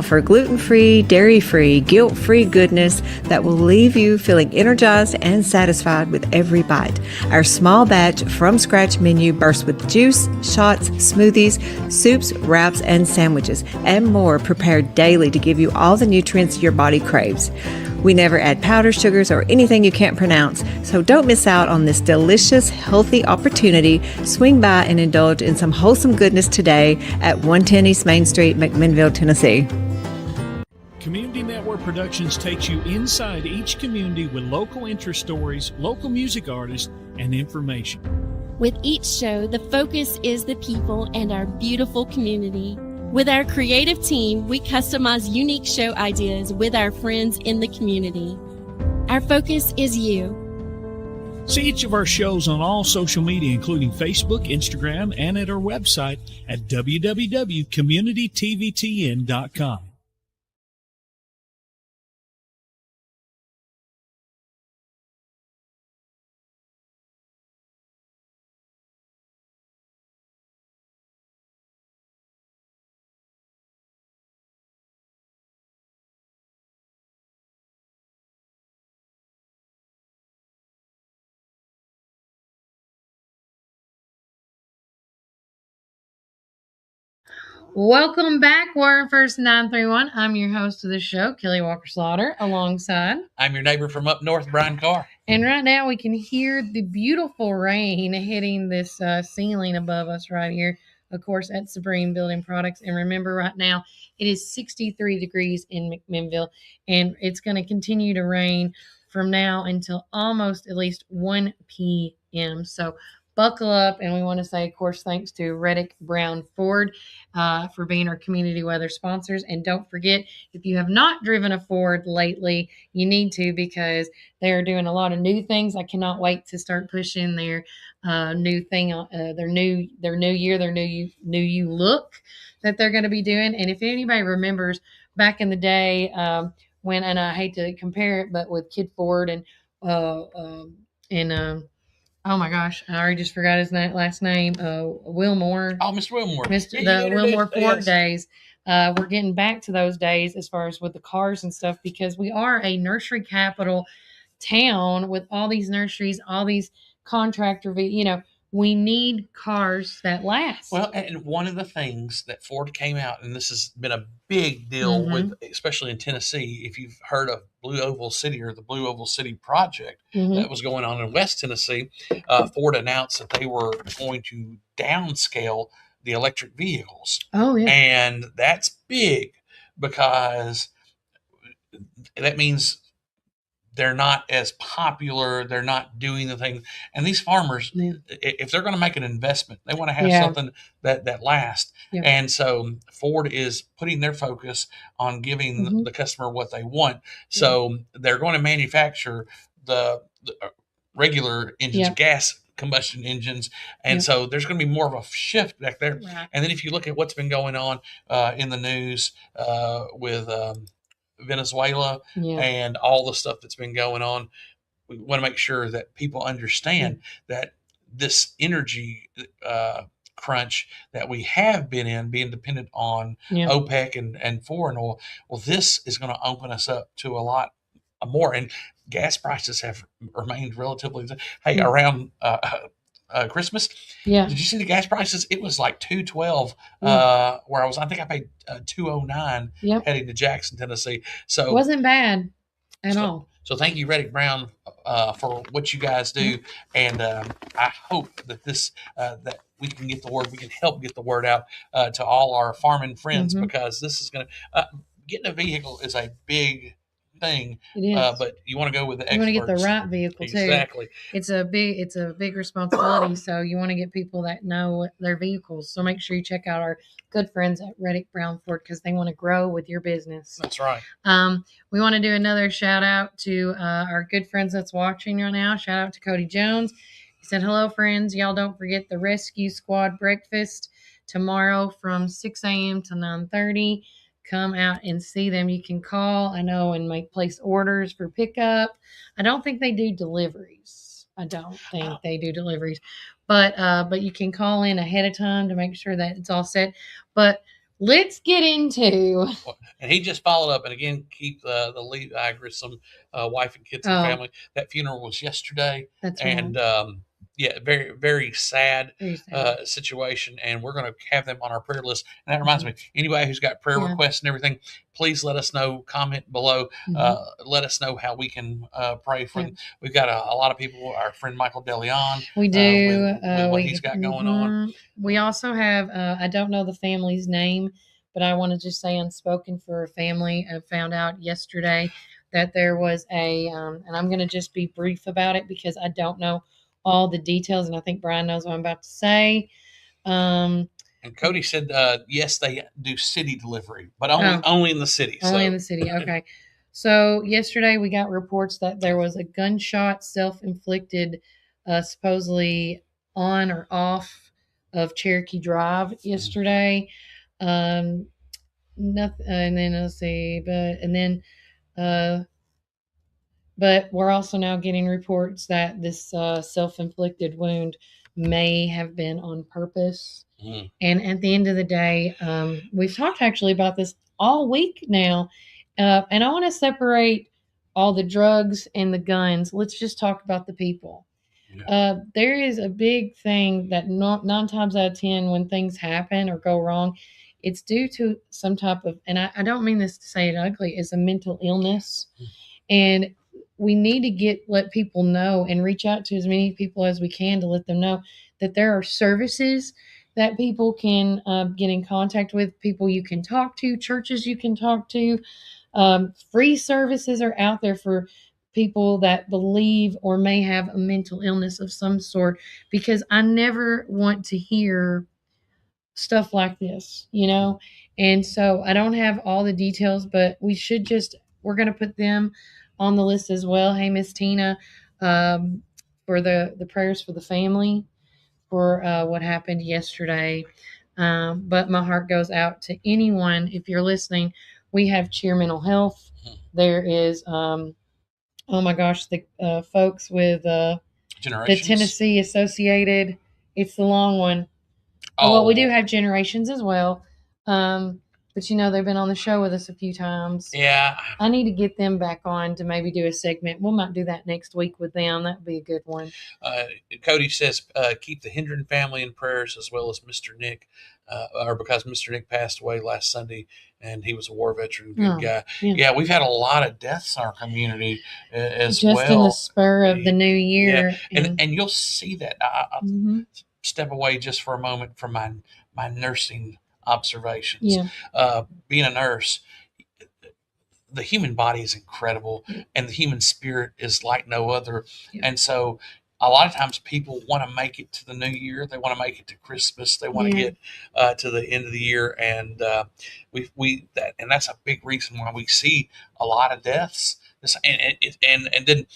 For gluten-free, dairy-free, guilt-free goodness that will leave you feeling energized and satisfied with every bite. Our small batch from-scratch menu bursts with juice, shots, smoothies, soups, wraps, and sandwiches, and more prepared daily to give you all the nutrients your body craves. We never add powder, sugars, or anything you can't pronounce, so don't miss out on this delicious, healthy opportunity. Swing by and indulge in some wholesome goodness today at 110 East Main Street, McMinnville, Tennessee. Community Network Productions takes you inside each community with local interest stories, local music artists, and information. With each show, the focus is the people and our beautiful community. With our creative team, we customize unique show ideas with our friends in the community. Our focus is you. See each of our shows on all social media, including Facebook, Instagram, and at our website at www.communitytvtn.com. Welcome back, Warren First 931. I'm your host of the show, Kelly Walker Slaughter, alongside. I'm your neighbor from up north, Brian Carr. And right now we can hear the beautiful rain hitting this ceiling above us right here, of course, at Supreme Building Products. And remember, right now it is 63 degrees in McMinnville, and it's going to continue to rain from now until almost at least 1 p.m. So buckle up, and we want to say, of course, thanks to Reddick Brown Ford for being our community weather sponsors. And don't forget, if you have not driven a Ford lately, you need to, because they are doing a lot of new things. I cannot wait to start pushing their new thing, their new year, their new you look that they're going to be doing. And if anybody remembers back in the day when, and I hate to compare it, but with Kid Ford and oh my gosh, I already just forgot his last name. Wilmore. Oh, Mr. Wilmore. The Wilmore Ford days. We're getting back to those days as far as with the cars and stuff, because we are a nursery capital town with all these nurseries, all these contractor, we need cars that last. Well, and one of the things that Ford came out, and this has been a big deal with, especially in Tennessee, if you've heard of Blue Oval City or the Blue Oval City project that was going on in West Tennessee, Ford announced that they were going to downscale the electric vehicles. Oh, yeah. And that's big, because that means they're not as popular. They're not doing the thing. And these farmers, if they're going to make an investment, they want to have something that lasts. Yeah. And so Ford is putting their focus on giving the customer what they want. So they're going to manufacture the regular engines, gas combustion engines. And so there's going to be more of a shift back there. Right. And then if you look at what's been going on in the news with Venezuela and all the stuff that's been going on, we want to make sure that people understand that this energy crunch that we have been in, being dependent on OPEC and foreign oil, well, this is going to open us up to a lot more. And gas prices have remained relatively around Christmas. Yeah. Did you see the gas prices? It was like $2.12 where I think I paid $2.09 heading to Jackson, Tennessee. So it wasn't bad at all. So thank you, Reddick Brown, for what you guys do. And I hope that this that we can get the word, we can help get the word out to all our farming friends, because this is going to getting a vehicle is a big thing. It is. But you want to go with the experts. You want to get the right vehicle too. Exactly. It's a big responsibility. So you want to get people that know their vehicles. So make sure you check out our good friends at Reddick Brown Ford, because they want to grow with your business. That's right. We want to do another shout out to our good friends that's watching right now. Shout out to Cody Jones. He said, "Hello, friends. Y'all don't forget the Rescue Squad breakfast tomorrow from 6 a.m. to 9:30. Come out and see them. You can call, I know, and place orders for pickup. I don't think they do deliveries. But you can call in ahead of time to make sure that it's all set. But let's get into." And he just followed up, and again, keep the Levi Grissom wife and kids and family. That funeral was yesterday. That's and right. Very, very sad situation, and we're going to have them on our prayer list. And that reminds me, anybody who's got prayer requests and everything, please let us know. Comment below. Let us know how we can pray for them. We've got a lot of people. Our friend Michael DeLeon. We do. With what he's got going on. We also have, I don't know the family's name, but I want to just say unspoken for a family. I found out yesterday that there was and I'm going to just be brief about it because I don't know all the details, and I think Brian knows what I'm about to say. And Cody said, yes, they do city delivery, but only in the city. Only in the city. Okay. So yesterday we got reports that there was a gunshot self-inflicted, supposedly on or off of Cherokee Drive yesterday. Nothing, and then let's see, but we're also now getting reports that this self-inflicted wound may have been on purpose. And at the end of the day, we've talked actually about this all week now, and I want to separate all the drugs and the guns. Let's just talk about the people. There is a big thing that 9 times out of 10 when things happen or go wrong, it's due to some type of, and I don't mean this to say it ugly, it's a mental illness. And we need to let people know and reach out to as many people as we can to let them know that there are services that people can get in contact with, people you can talk to, churches you can talk to. Free services are out there for people that believe or may have a mental illness of some sort, because I never want to hear stuff like this, And so I don't have all the details, but we're going to put them on the list as well. Hey, Miss Tina, for the prayers for the family for what happened yesterday. But my heart goes out to anyone. If you're listening, we have Cheer Mental Health. There is, oh my gosh, the folks with the Tennessee Associated. It's the long one. Well, we do have Generations as well. But they've been on the show with us a few times. Yeah. I need to get them back on to maybe do a segment. We might do that next week with them. That'd be a good one. Cody says, keep the Hendren family in prayers, as well as Mr. Nick, because Mr. Nick passed away last Sunday, and he was a war veteran, good guy. Yeah, we've had a lot of deaths in our community as well. Just in the spur of the new year. Yeah. And you'll see that. I'll step away just for a moment from my nursing observations. Being a nurse, the human body is incredible, and the human spirit is like no other. And so a lot of times people want to make it to the new year. They want to make it to Christmas. They want to get to the end of the year. And and that's a big reason why we see a lot of deaths. And then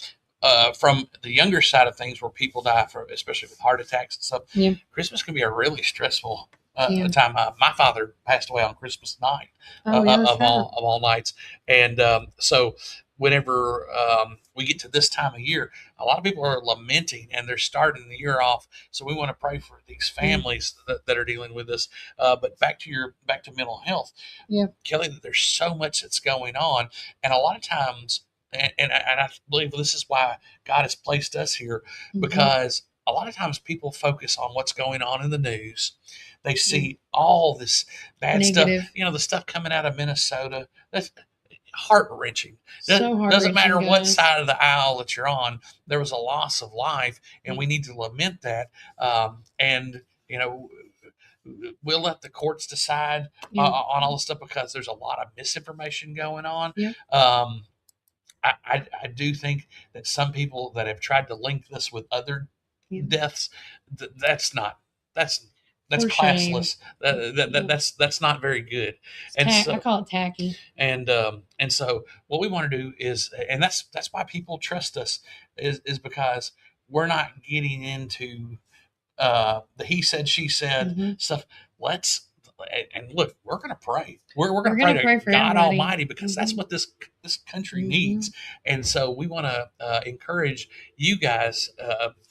from the younger side of things, where people die especially with heart attacks and stuff, Christmas can be a really stressful time. My father passed away on Christmas night of all nights. And so whenever we get to this time of year, a lot of people are lamenting, and they're starting the year off. So we want to pray for these families that are dealing with this. But back to mental health, Kelly, there's so much that's going on, and a lot of times, and I believe this is why God has placed us here, because a lot of times people focus on what's going on in the news. They see all this bad stuff, the stuff coming out of Minnesota. That's heart-wrenching. Doesn't matter what side of the aisle that you're on, there was a loss of life, and we need to lament that. And we'll let the courts decide on all this stuff, because there's a lot of misinformation going on. I do think that some people that have tried to link this with other deaths, that's classless. That's not very good. I call it tacky. And so what we want to do is, and that's why people trust us, is because we're not getting into the he said, she said stuff. And look, we're going to pray. We're going to pray to God Almighty, because that's what this country needs. And so we want to encourage you guys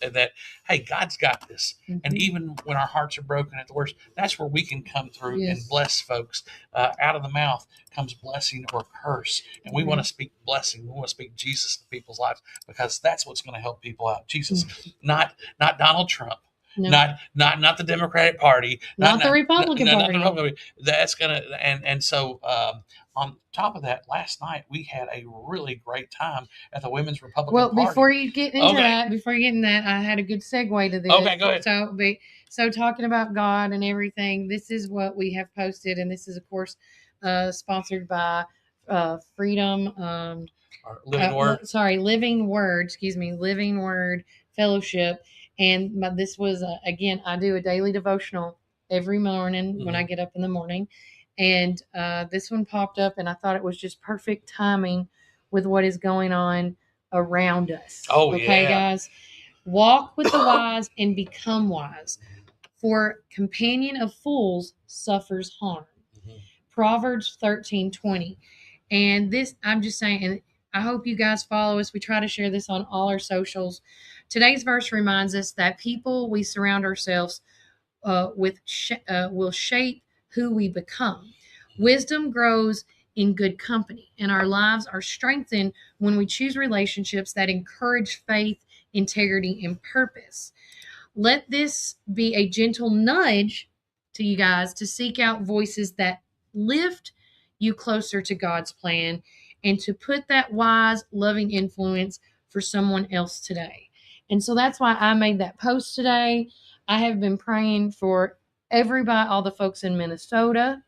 that, hey, God's got this. And even when our hearts are broken at the worst, that's where we can come through and bless folks. Out of the mouth comes blessing or curse. And we want to speak blessing. We want to speak Jesus in people's lives, because that's what's going to help people out. Jesus, not Donald Trump. No. Not the Democratic Party, not the Republican Party. That's gonna and so on top of that, last night we had a really great time at the Women's Republican Party. Well, before you get into that, I had a good segue to this. Okay, go ahead. So talking about God and everything, this is what we have posted, and this is of course sponsored by Freedom. Living Word. Living Word. Living Word Fellowship. And this was, again, I do a daily devotional every morning when I get up in the morning. And this one popped up, and I thought it was just perfect timing with what is going on around us. Oh, okay, yeah. guys? Walk with the wise and become wise. For companion of fools suffers harm. Proverbs 13:20. And this, I'm just saying, and I hope you guys follow us. We try to share this on all our socials. Today's verse reminds us that people we surround ourselves with will shape who we become. Wisdom grows in good company, and our lives are strengthened when we choose relationships that encourage faith, integrity, and purpose. Let this be a gentle nudge to you guys to seek out voices that lift you closer to God's plan and to put that wise, loving influence for someone else today. And so that's why I made that post today. I have been praying for everybody, all the folks in Minnesota.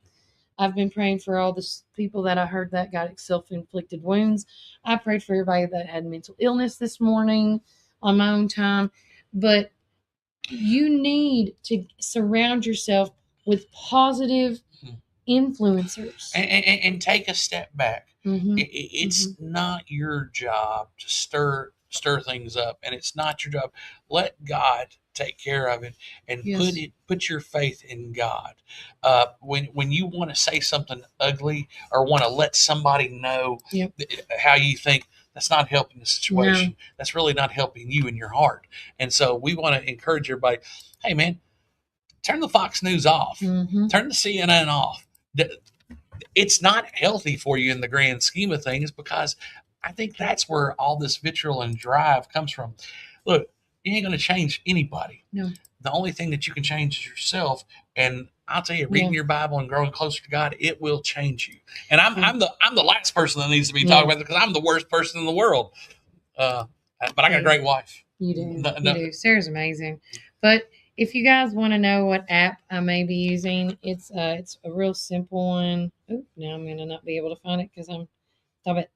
I've been praying for all the people that I heard that got self-inflicted wounds. I prayed for everybody that had mental illness this morning on my own time. But you need to surround yourself with positive influencers. And take a step back. It's not your job to stir things up, and it's not your job. Let God take care of it, and put your faith in God. When you want to say something ugly or want to let somebody know how you think, that's not helping the situation. No. That's really not helping you in your heart. And so we want to encourage everybody, hey man, turn the Fox News off. Turn the CNN off. It's not healthy for you in the grand scheme of things, because I think that's where all this vitriol and drive comes from. Look, you ain't going to change anybody. No. The only thing that you can change is yourself. And I'll tell you, reading your Bible and growing closer to God, it will change you. And I'm the last person that needs to be talking about it, because I'm the worst person in the world. But I got a great wife. You do. You do. Sarah's amazing. But if you guys want to know what app I may be using, it's a real simple one. Oh, now I'm gonna not be able to find it because I'm stop it.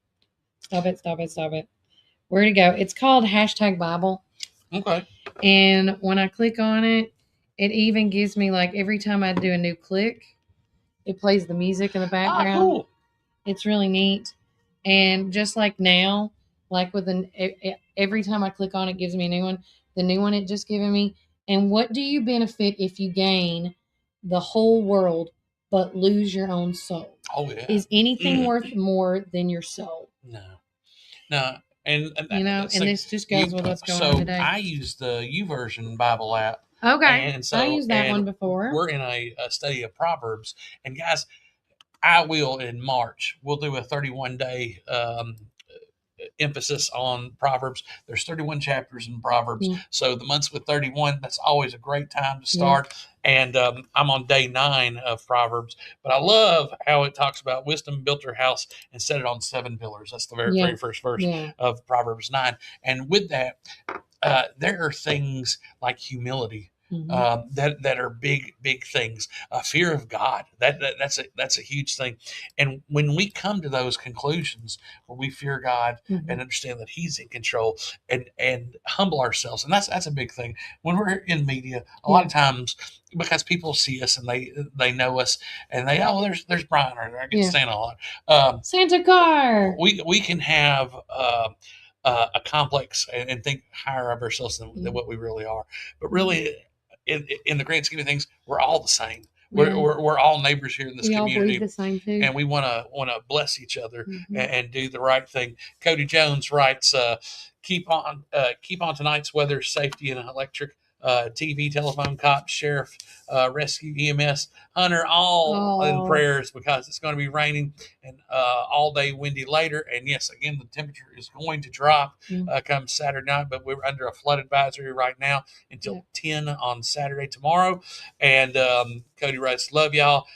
Where'd it go? It's called #Bible. Okay. And when I click on it, it even gives me, like, every time I do a new click, it plays the music in the background. Oh, cool. It's really neat. And just like now, like with every time I click on it, gives me a new one. The new one it just given me. And what do you benefit if you gain the whole world but lose your own soul? Oh, yeah. Is anything worth more than your soul? No. And this just goes with what's going on today. So I use the YouVersion Bible app. Okay. And so I used that one before. We're in a study of Proverbs. And guys, I will, in March, we'll do a 31-day emphasis on Proverbs. There's 31 chapters in Proverbs. So the months with 31, that's always a great time to start. And I'm on day 9 of Proverbs. But I love how it talks about wisdom built her house and set it on 7 pillars. That's the very first verse of Proverbs 9. And with that, there are things like humility. That are big things. Fear of God. That's a huge thing. And when we come to those conclusions where we fear God and understand that He's in control and humble ourselves, and that's a big thing. When we're in media, a lot of times, because people see us and they know us and there's Brian, or I get Santa a lot. Santa car. We can have a complex and think higher of ourselves than what we really are. But really, in the grand scheme of things, we're all the same. We're all neighbors here in this community. We all believe the same too. And we want to bless each other and do the right thing. Cody Jones writes, keep on tonight's weather, safety and electric, TV, telephone, cops, sheriff, rescue, EMS, Hunter, all in prayers, because it's going to be raining and all day windy later. And yes, again, the temperature is going to drop come Saturday night, but we're under a flood advisory right now until 10 on Saturday tomorrow. And Cody writes, love y'all.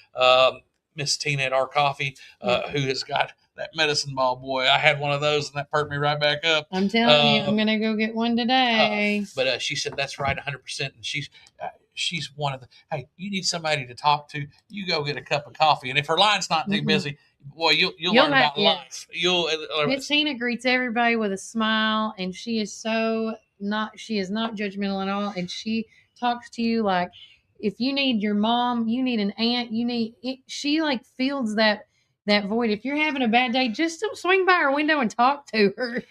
Miss Tina at Our Coffee, who has got that medicine ball, boy. I had one of those and that perked me right back up. I'm telling you, I'm going to go get one today. But she said that's right 100%. And she's one of the, hey, you need somebody to talk to, you go get a cup of coffee. And if her line's not too busy, boy, you'll learn about life. Miss Tina greets everybody with a smile, and she is not judgmental at all. And she talks to you like if you need your mom, you need an aunt, she like fills that void. If you're having a bad day, just swing by her window and talk to her.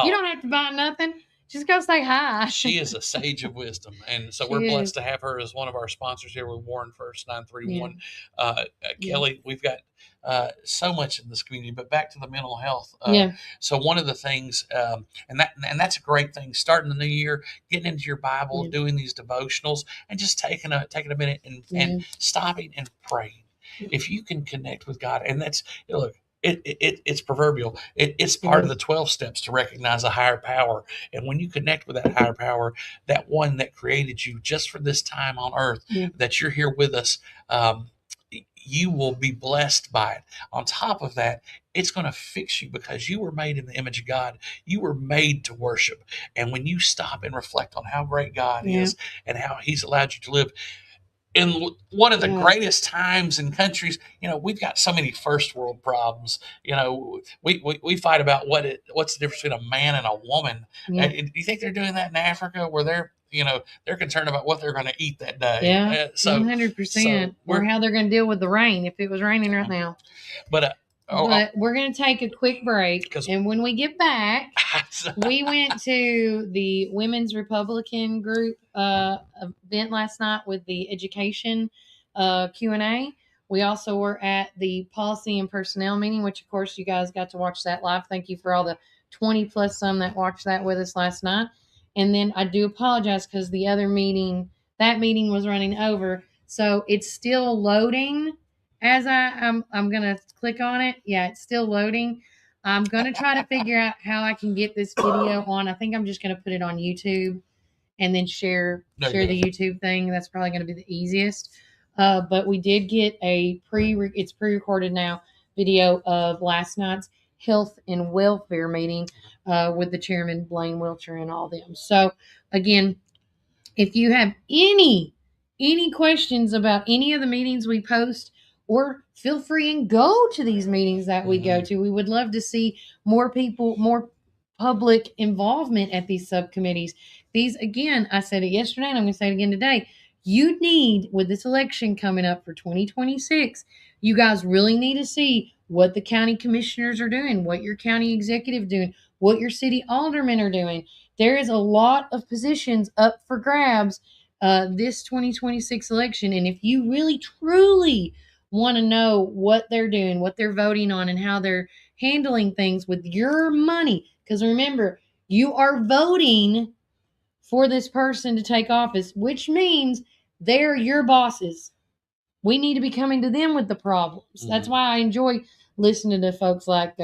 You don't have to buy nothing. Just go say hi. She is a sage of wisdom. And so we're blessed to have her as one of our sponsors here with Warren First 931. Kelly, we've got so much in this community, but back to the mental health. So one of the things, and that's a great thing, starting the new year, getting into your Bible, doing these devotionals, and just taking a minute and stopping and praying. If you can connect with God, and that's, look, it's proverbial. It's part of the 12 steps to recognize a higher power. And when you connect with that higher power, that one that created you just for this time on earth, that you're here with us, you will be blessed by it. On top of that, it's going to fix you because you were made in the image of God. You were made to worship. And when you stop and reflect on how great God is and how he's allowed you to live in one of the greatest times in countries, we've got so many first world problems. We fight about what's the difference between a man and a woman. Do you think they're doing that in Africa where they're concerned about what they're going to eat that day? Yeah, 100%. Or how they're going to deal with the rain if it was raining right now. But we're going to take a quick break. And when we get back, we went to the Women's Republican group event last night with the education Q&A. We also were at the policy and personnel meeting, which, of course, you guys got to watch that live. Thank you for all the 20 plus some that watched that with us last night. And then I do apologize because the other meeting, that meeting was running over. So it's still loading as I'm going to click on it. Yeah, it's still loading. I'm going to try to figure out how I can get this video on. I think I'm just going to put it on YouTube and then share the YouTube thing. That's probably going to be the easiest. But we did get it's pre-recorded now, video of last night's health and welfare meeting with the chairman, Blaine Wiltshire, and all them. So again, if you have any questions about any of the meetings we post, or feel free and go to these meetings that we go to. We would love to see more people, more public involvement at these subcommittees. These, again, I said it yesterday and I'm going to say it again today. You need, with this election coming up for 2026, you guys really need to see what the county commissioners are doing, what your county executive doing, what your city aldermen are doing. There is a lot of positions up for grabs this 2026 election. And if you really, truly want to know what they're doing, what they're voting on, and how they're handling things with your money, because remember, you are voting for this person to take office, which means they're your bosses. We need to be coming to them with the problems. That's why I enjoy listening to folks like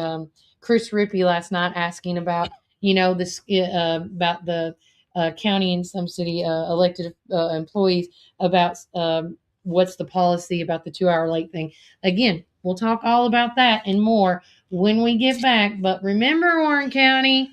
Chris Rippey last night asking about, this about the county and some city elected employees about what's the policy about the 2-hour late thing. Again, we'll talk all about that and more when we get back. But remember, Warren County,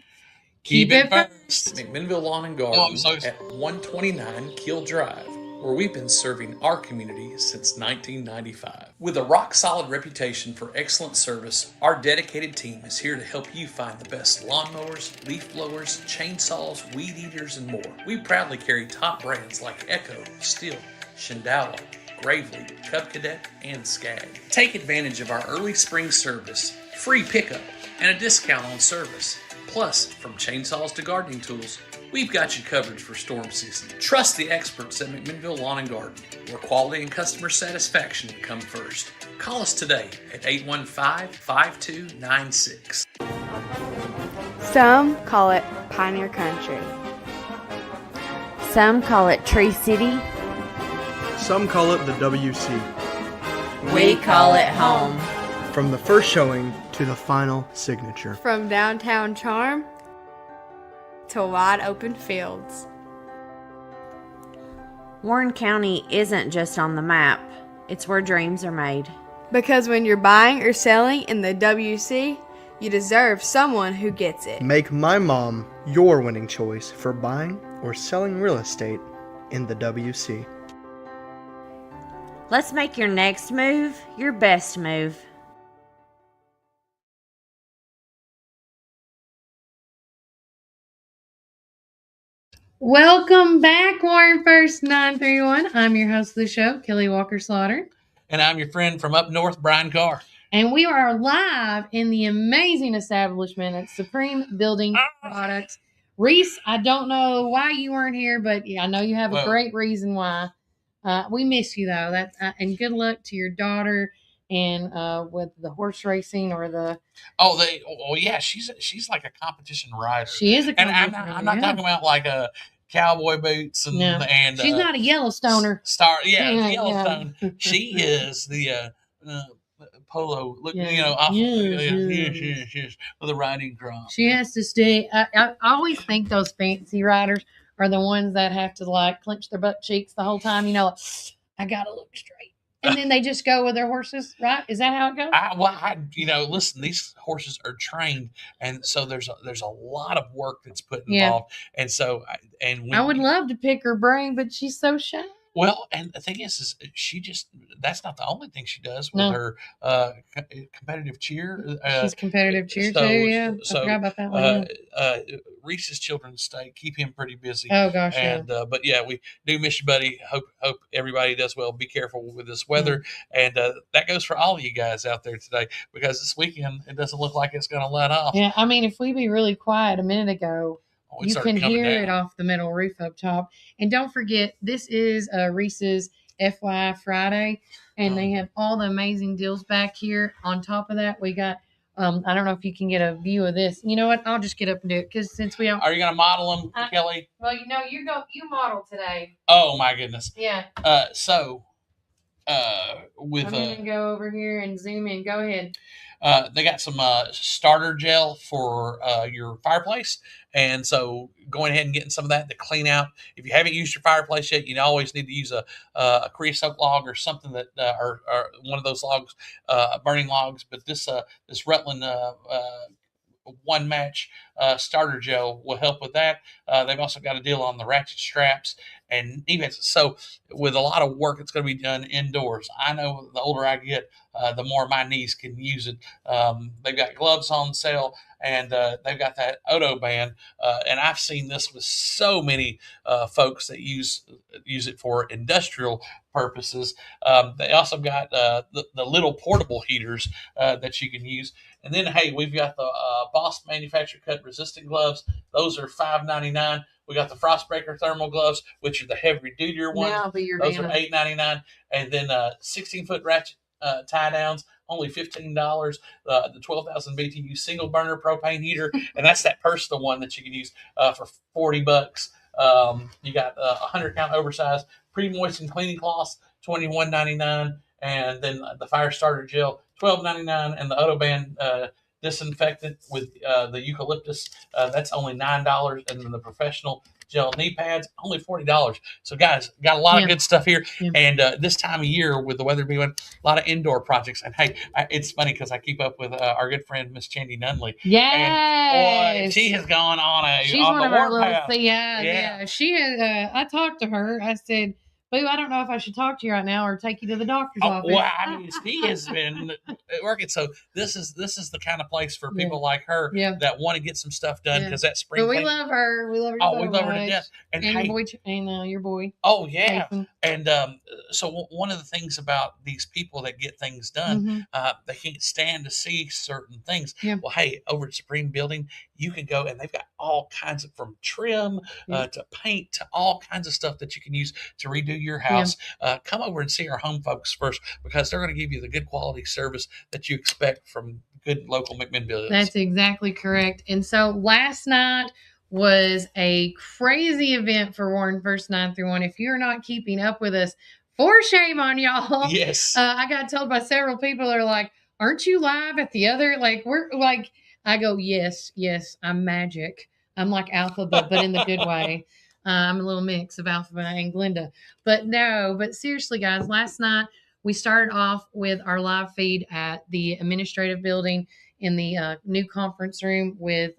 keep it first. McMinnville Lawn and Garden at 129 Keel Drive, where we've been serving our community since 1995. With a rock-solid reputation for excellent service, our dedicated team is here to help you find the best lawnmowers, leaf blowers, chainsaws, weed eaters, and more. We proudly carry top brands like Echo, Stihl, Shindala, Gravely, Cub Cadet, and Skag. Take advantage of our early spring service, free pickup, and a discount on service. Plus, from chainsaws to gardening tools, we've got you covered for storm season. Trust the experts at McMinnville Lawn and Garden, where quality and customer satisfaction come first. Call us today at 815-5296. Some call it Pioneer Country. Some call it Tree City. Some call it the WC. We call it home. From the first showing to the final signature. From downtown charm to wide open fields. Warren County isn't just on the map, it's where dreams are made. Because when you're buying or selling in the WC, you deserve someone who gets it. Make my mom your winning choice for buying or selling real estate in the WC. Let's make your next move your best move. Welcome back, Warren First 931. I'm your host of the show, Kelly Walker Slaughter. And I'm your friend from up north, Brian Carr. And we are live in the amazing establishment at Supreme Building Products. Reece, I don't know why you weren't here, but I know you have a great reason why. We miss you, though. And good luck to your daughter and with the horse racing or the... yeah, she's like a competition rider. She is a competition rider. I'm not talking about like a cowboy boots and she's not a Yellowstoner. Yellowstone. She is the polo look, off with a riding crop. She has to stay. I always think those fancy riders are the ones that have to like clench their butt cheeks the whole time. I gotta look straight, and then they just go with their horses. Right? Is that how it goes? Listen, these horses are trained, and so there's a lot of work that's put involved, and so I would love to pick her brain, but she's so shy. Well, and the thing is that's not the only thing she does with her competitive cheer. She's competitive cheer too, yeah. I forgot about that one. Reese's children's stay keep him pretty busy. Oh gosh, but yeah, we do miss you, buddy. Hope everybody does well. Be careful with this weather, and that goes for all of you guys out there today, because this weekend it doesn't look like it's going to let off. Yeah, I mean, if we be really quiet a minute ago, you can hear it off the metal roof up top. And don't forget, this is Reese's FYI Friday, and they have all the amazing deals back here. On top of that, we got, I don't know if you can get a view of this. You know what? I'll just get up and do it, because since we are you going to model them, Kelly? Well, you model today. Oh my goodness. Yeah. With I'm going to go over here and zoom in. Go ahead. They got some starter gel for your fireplace, and so going ahead and getting some of that to clean out. If you haven't used your fireplace yet, you always need to use a creosote log or something that or one of those logs, burning logs. But this Rutland one match starter gel will help with that. They've also got a deal on the ratchet straps and even so with a lot of work that's going to be done indoors. I know the older I get, the more my knees can use it. They've got gloves on sale, and they've got that Odo band, and I've seen this with so many folks that use it for industrial purposes. They also got the little portable heaters that you can use. And then, hey, we've got the Boss manufacturer cut resistant gloves. Those are $5.99. We got the Frostbreaker thermal gloves, which are the heavier dutier ones. Those are $8.99. And then 16-foot ratchet tie downs, only $15. The 12,000 BTU single burner propane heater, and that's that personal one that you can use for $40. You got 100 count oversized pre-moistened cleaning cloths, $21.99, and then the fire starter gel, $12.99, and the Odo band disinfectant with the eucalyptus, that's only $9, and then the professional gel knee pads, only $40. So guys, got a lot of good stuff here. And this time of year with the weather being a lot of indoor projects. And hey, it's funny because I keep up with our good friend Miss Chandy Nunley. Yes, and boy, she has gone on she's one of our little yeah. She has. I talked to her. I said, Boo, I don't know if I should talk to you right now or take you to the doctor's office. Well, I mean, she has been working. So this is the kind of place for people like her that want to get some stuff done because that spring. But we love her. We love her. Oh, we love her to death. And your boy. Oh yeah. Nathan. And so one of the things about these people that get things done, they can't stand to see certain things. Yeah. Well, hey, over at Supreme Building, you can go and they've got all kinds of from trim to paint to all kinds of stuff that you can use to redo your house. Come over and see our home folks first, because they're going to give you the good quality service that you expect from good local McMinn buildings. That's exactly correct. And so last night was a crazy event for Warren First 931. If you're not keeping up with us, for shame on y'all. Yes. I got told by several people, they're like, aren't you live at the other, we're like, I go, yes, I'm magic. I'm like Alphabet, but in the good way. I'm a little mix of Alphabet and Glinda. But seriously, guys, last night we started off with our live feed at the administrative building in the new conference room with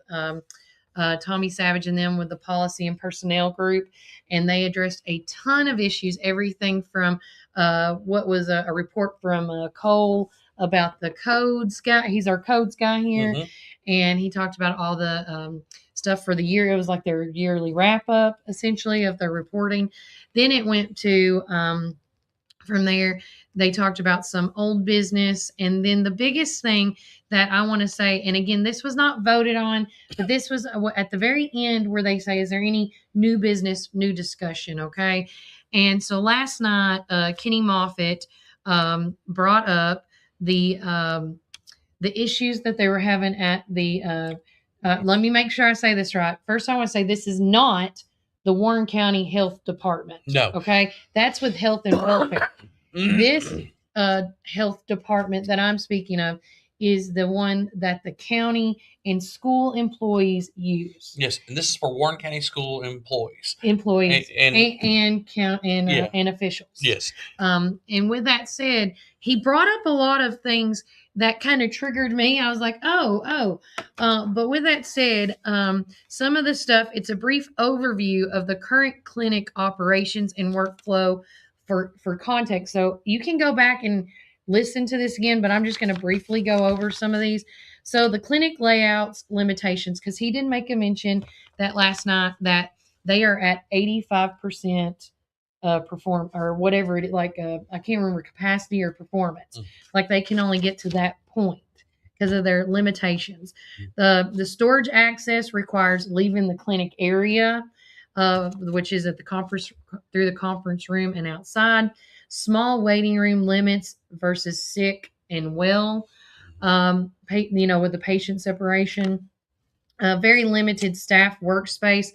Tommy Savage and them with the policy and personnel group. And they addressed a ton of issues, everything from what was a report from Cole about the codes guy. He's our codes guy here. and he talked about all the stuff for the year. It was like their yearly wrap up, essentially, of their reporting. Then it went to from there, they talked about some old business. And then the biggest thing that I want to say, and again, this was not voted on, but this was at the very end where they say, is there any new business, new discussion? Okay. And so last night, Kenny Moffitt brought up the issues that they were having at the, let me make sure I say this right. First, I want to say this is not the Warren County Health Department. No. Okay. That's with health and welfare. This health department that I'm speaking of is the one that the county and school employees use. Yes. And this is for Warren County school employees. And officials. Yes. And with that said, he brought up a lot of things that kind of triggered me. I was like, but with that said, some of the stuff, it's a brief overview of the current clinic operations and workflow for context. So you can go back and listen to this again, but I'm just going to briefly go over some of these. So the clinic layouts, limitations, because he did make a mention that last night that they are at 85% perform or whatever it like I can't remember capacity or performance. Like they can only get to that point because of their limitations. The storage access requires leaving the clinic area, which is at the conference through the conference room and outside. Small waiting room limits versus sick and well. With the patient separation. Very limited staff workspace.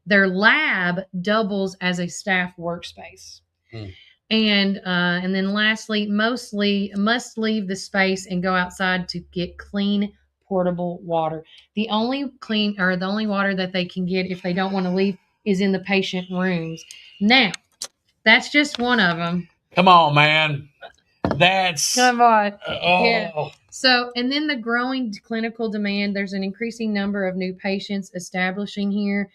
Their lab doubles as a staff workspace. And then lastly, mostly must leave the space and go outside to get clean, portable water. The only water that they can get if they don't want to leave is in the patient rooms. Now, that's just one of them. Come on, man. Come on. Yeah. So, and then the growing clinical demand, there's an increasing number of new patients establishing here.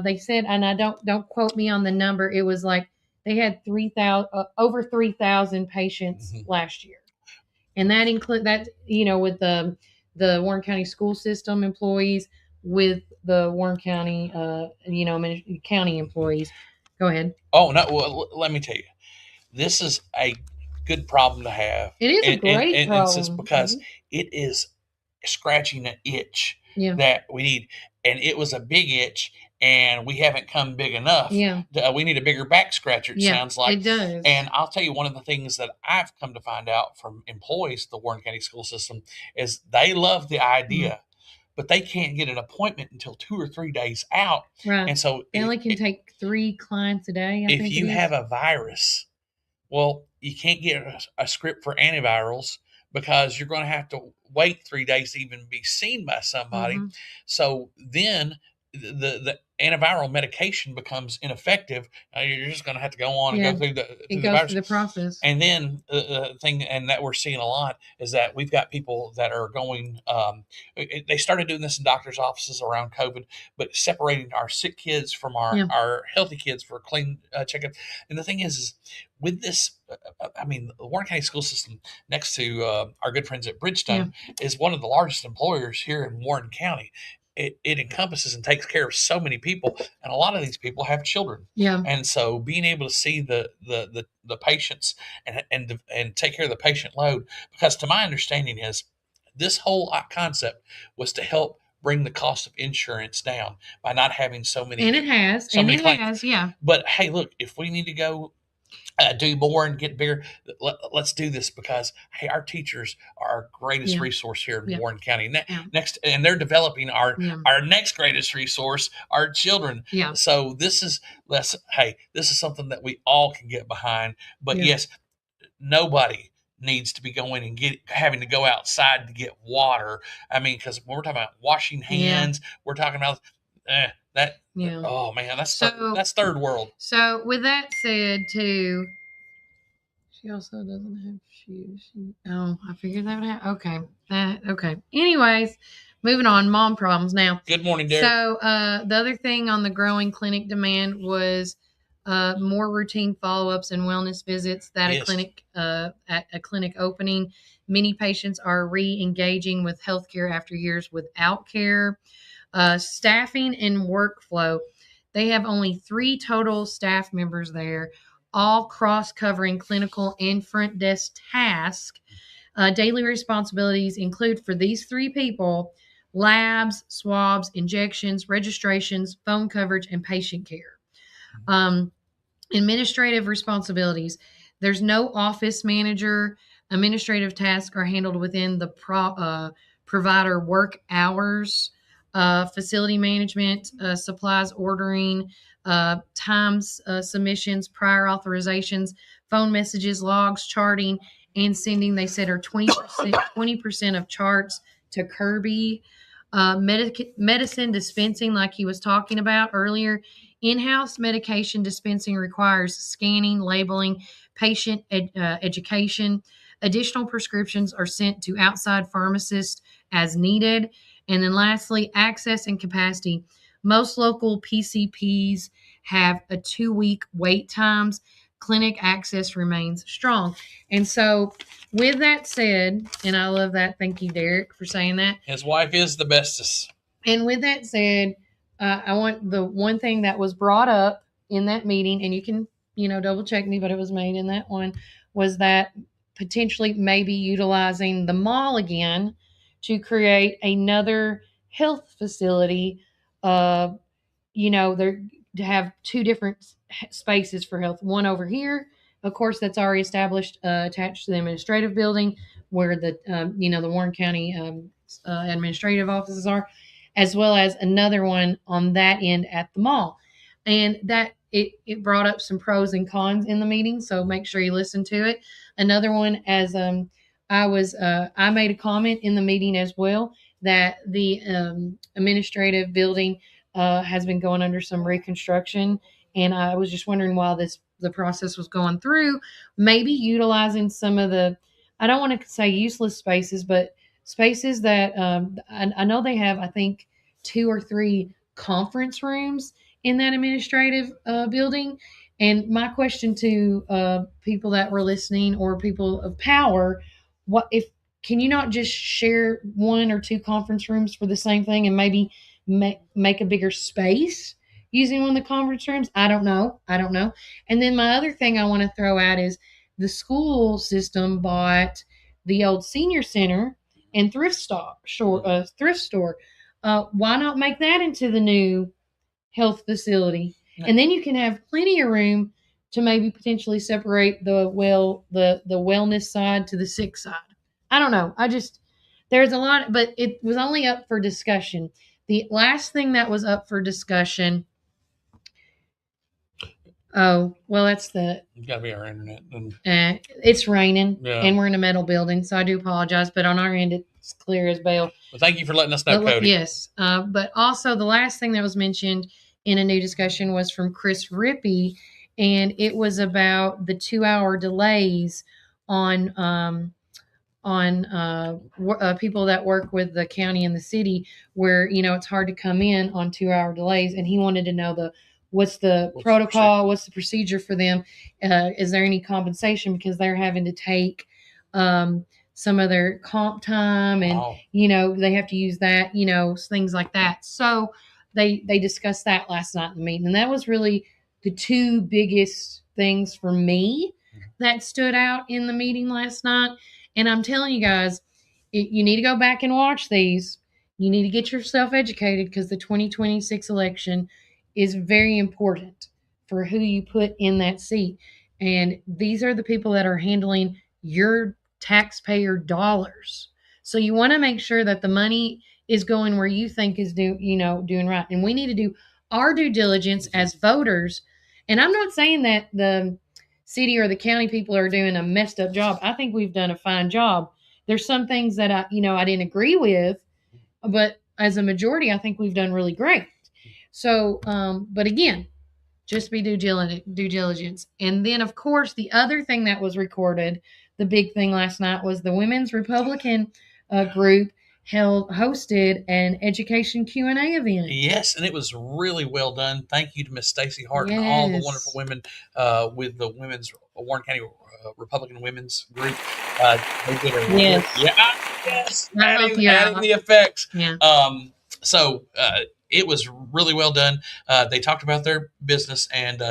They said, and I don't quote me on the number. It was like they had over 3,000 patients last year, and that include that with the Warren County school system employees, with the Warren County county employees. Go ahead. Oh no! Well, let me tell you, this is a good problem to have. It is a great problem. And it's because it is scratching an itch that we need, and it was a big itch. And we haven't come big enough. Yeah. We need a bigger back scratcher, it sounds like. It does. And I'll tell you, one of the things that I've come to find out from employees of the Warren County school system is they love the idea, but they can't get an appointment until 2 or 3 days out. Right. And so they only can take 3 clients a day. If you have a virus, well, you can't get a script for antivirals because you're going to have to wait 3 days to even be seen by somebody. So then the antiviral medication becomes ineffective. You're just going to have to go on and go through the process. And then the thing, and that we're seeing a lot, is that we've got people that are going. They started doing this in doctors' offices around COVID, but separating our sick kids from our healthy kids for a clean checkup. And the thing is with this, the Warren County school system, next to our good friends at Bridgestone, is one of the largest employers here in Warren County. It encompasses and takes care of so many people, and a lot of these people have children. Yeah. And so being able to see the patients and take care of the patient load, because to my understanding is this whole concept was to help bring the cost of insurance down by not having so many. And it has. Yeah. But hey, look, if we need to go do more and get bigger, let's do this, because hey, our teachers are our greatest resource here in Warren County. Next, and they're developing our next greatest resource, our children. Yeah. So this is something that we all can get behind. But yes, nobody needs to be going and having to go outside to get water. I mean, because when we're talking about washing hands, we're talking about that. Yeah. Oh man, that's third world. So with that said, too, she also doesn't have shoes. I figured that out. Okay. Okay. Anyways, moving on. Mom problems now. Good morning, Derek. So the other thing on the growing clinic demand was more routine follow-ups and wellness visits that at a clinic opening Many patients are re-engaging with healthcare after years without care. Staffing and workflow. They have only 3 total staff members there, all cross-covering clinical and front desk tasks. Daily responsibilities include for these 3 people labs, swabs, injections, registrations, phone coverage, and patient care. Administrative responsibilities. There's no office manager. Administrative tasks are handled within the provider work hours. Facility management, supplies ordering, times submissions, prior authorizations, phone messages, logs, charting, and sending. They said are 20% of charts to Kirby. Medicine dispensing, like he was talking about earlier. In-house medication dispensing requires scanning, labeling, patient education. Additional prescriptions are sent to outside pharmacists as needed. And then lastly, access and capacity. Most local PCPs have a 2-week wait times. Clinic access remains strong. And so with that said, and I love that. Thank you, Derek, for saying that. His wife is the bestest. And with that said, I want the one thing that was brought up in that meeting, and you can, double check me, but it was made in that one, was that potentially maybe utilizing the mall again to create another health facility. There to have 2 different spaces for health. One over here, of course, that's already established, attached to the administrative building where the Warren County administrative offices are, as well as another one on that end at the mall. And that it brought up some pros and cons in the meeting, so make sure you listen to it. Another one, as I made a comment in the meeting as well, that the administrative building has been going under some reconstruction, and I was just wondering while the process was going through, maybe utilizing some of the, I don't want to say useless spaces, but spaces that I know they have, I think, 2 or 3 conference rooms in that administrative building. And my question to people that were listening or people of power, can you not just share 1 or 2 conference rooms for the same thing and maybe make a bigger space using one of the conference rooms? I don't know. And then my other thing I want to throw out is the school system bought the old senior center and thrift store. Why not make that into the new health facility? And then you can have plenty of room to maybe potentially separate the wellness side to the sick side. I don't know. There's a lot, but it was only up for discussion. The last thing that was up for discussion. Oh, well, that's It's got to be our internet. It's raining, and we're in a metal building, so I do apologize. But on our end, it's clear as bail. Well, thank you for letting us know, Cody. Yes. But also, the last thing that was mentioned in a new discussion was from Chris Rippey, and it was about the 2-hour delays on people that work with the county and the city, where it's hard to come in on 2-hour delays, and he wanted to know what's the protocol, what's the procedure for them, is there any compensation because they're having to take some of their comp time, and they have to use that, things like that. So they discussed that last night in the meeting, and that was really the 2 biggest things for me that stood out in the meeting last night. And I'm telling you guys, you need to go back and watch these. You need to get yourself educated because the 2026 election is very important for who you put in that seat. And these are the people that are handling your taxpayer dollars. So you want to make sure that the money is going where you think is doing right. And we need to do our due diligence as voters. And I'm not saying that the city or the county people are doing a messed up job. I think we've done a fine job. There's some things that I didn't agree with, but as a majority, I think we've done really great. So, but again, just be due diligence. And then, of course, the other thing that was recorded, the big thing last night, was the Women's Republican group hosted an education Q&A event. Yes, and it was really well done. Thank you to Miss Stacy Hart and all the wonderful women with the Warren County Republican Women's Group. They did a Yes. yes, adding Yeah. the effects. Yeah. So it was really well done. They talked about their business, and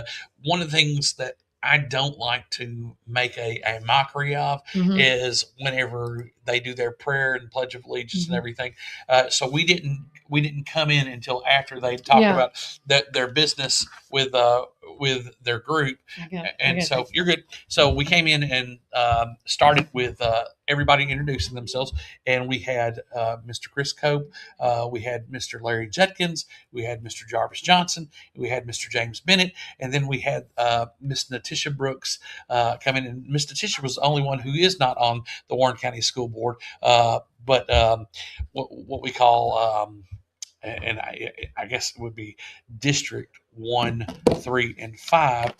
one of the things that I don't like to make a mockery of is whenever they do their prayer and Pledge of Allegiance and everything. So we didn't come in until after they talked about their business with their group. So you're good. So we came in and started with everybody introducing themselves, and we had Mr. Chris Cope, we had Mr. Larry Judkins, we had Mr. Jarvis Johnson, we had Mr. James Bennett, and then we had Miss Natisha Brooks come in. And Miss Natisha was the only one who is not on the Warren County School Board, but what we call and I guess it would be District 1, 3, and 5.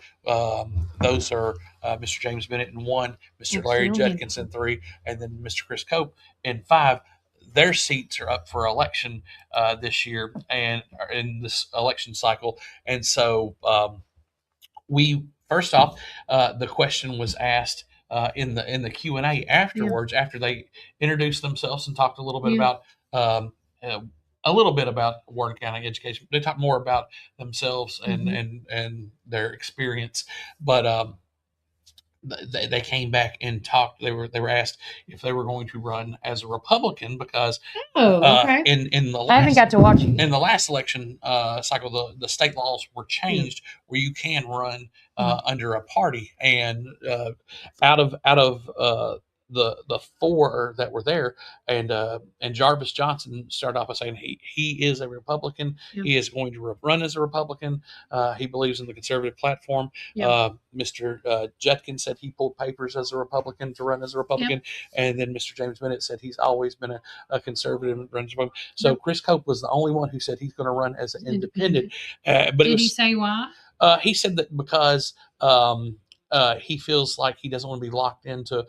Those are Mr. James Bennett in 1, Mr. Larry Judkins in 3, and then Mr. Chris Cope in 5. Their seats are up for election this year and in this election cycle. And so we first off, the question was asked in the Q&A afterwards, after they introduced themselves and talked a little bit about a little bit about Warren County education. They talked more about themselves and their experience, but they came back and talked. They were asked if they were going to run as a Republican because in the last, I haven't got to watch it. In the last election cycle, the state laws were changed where you can run under a party, and out of the four that were there, and Jarvis Johnson started off by saying he is a Republican. He is going to run as a Republican. He believes in the conservative platform. Mr. Judkins said he pulled papers as a Republican to run as a Republican, and then Mr. James Bennett said he's always been a conservative and runs Republican. So Chris Cope was the only one who said he's going to run as an independent. But did he say why? He said that because he feels like he doesn't want to be locked into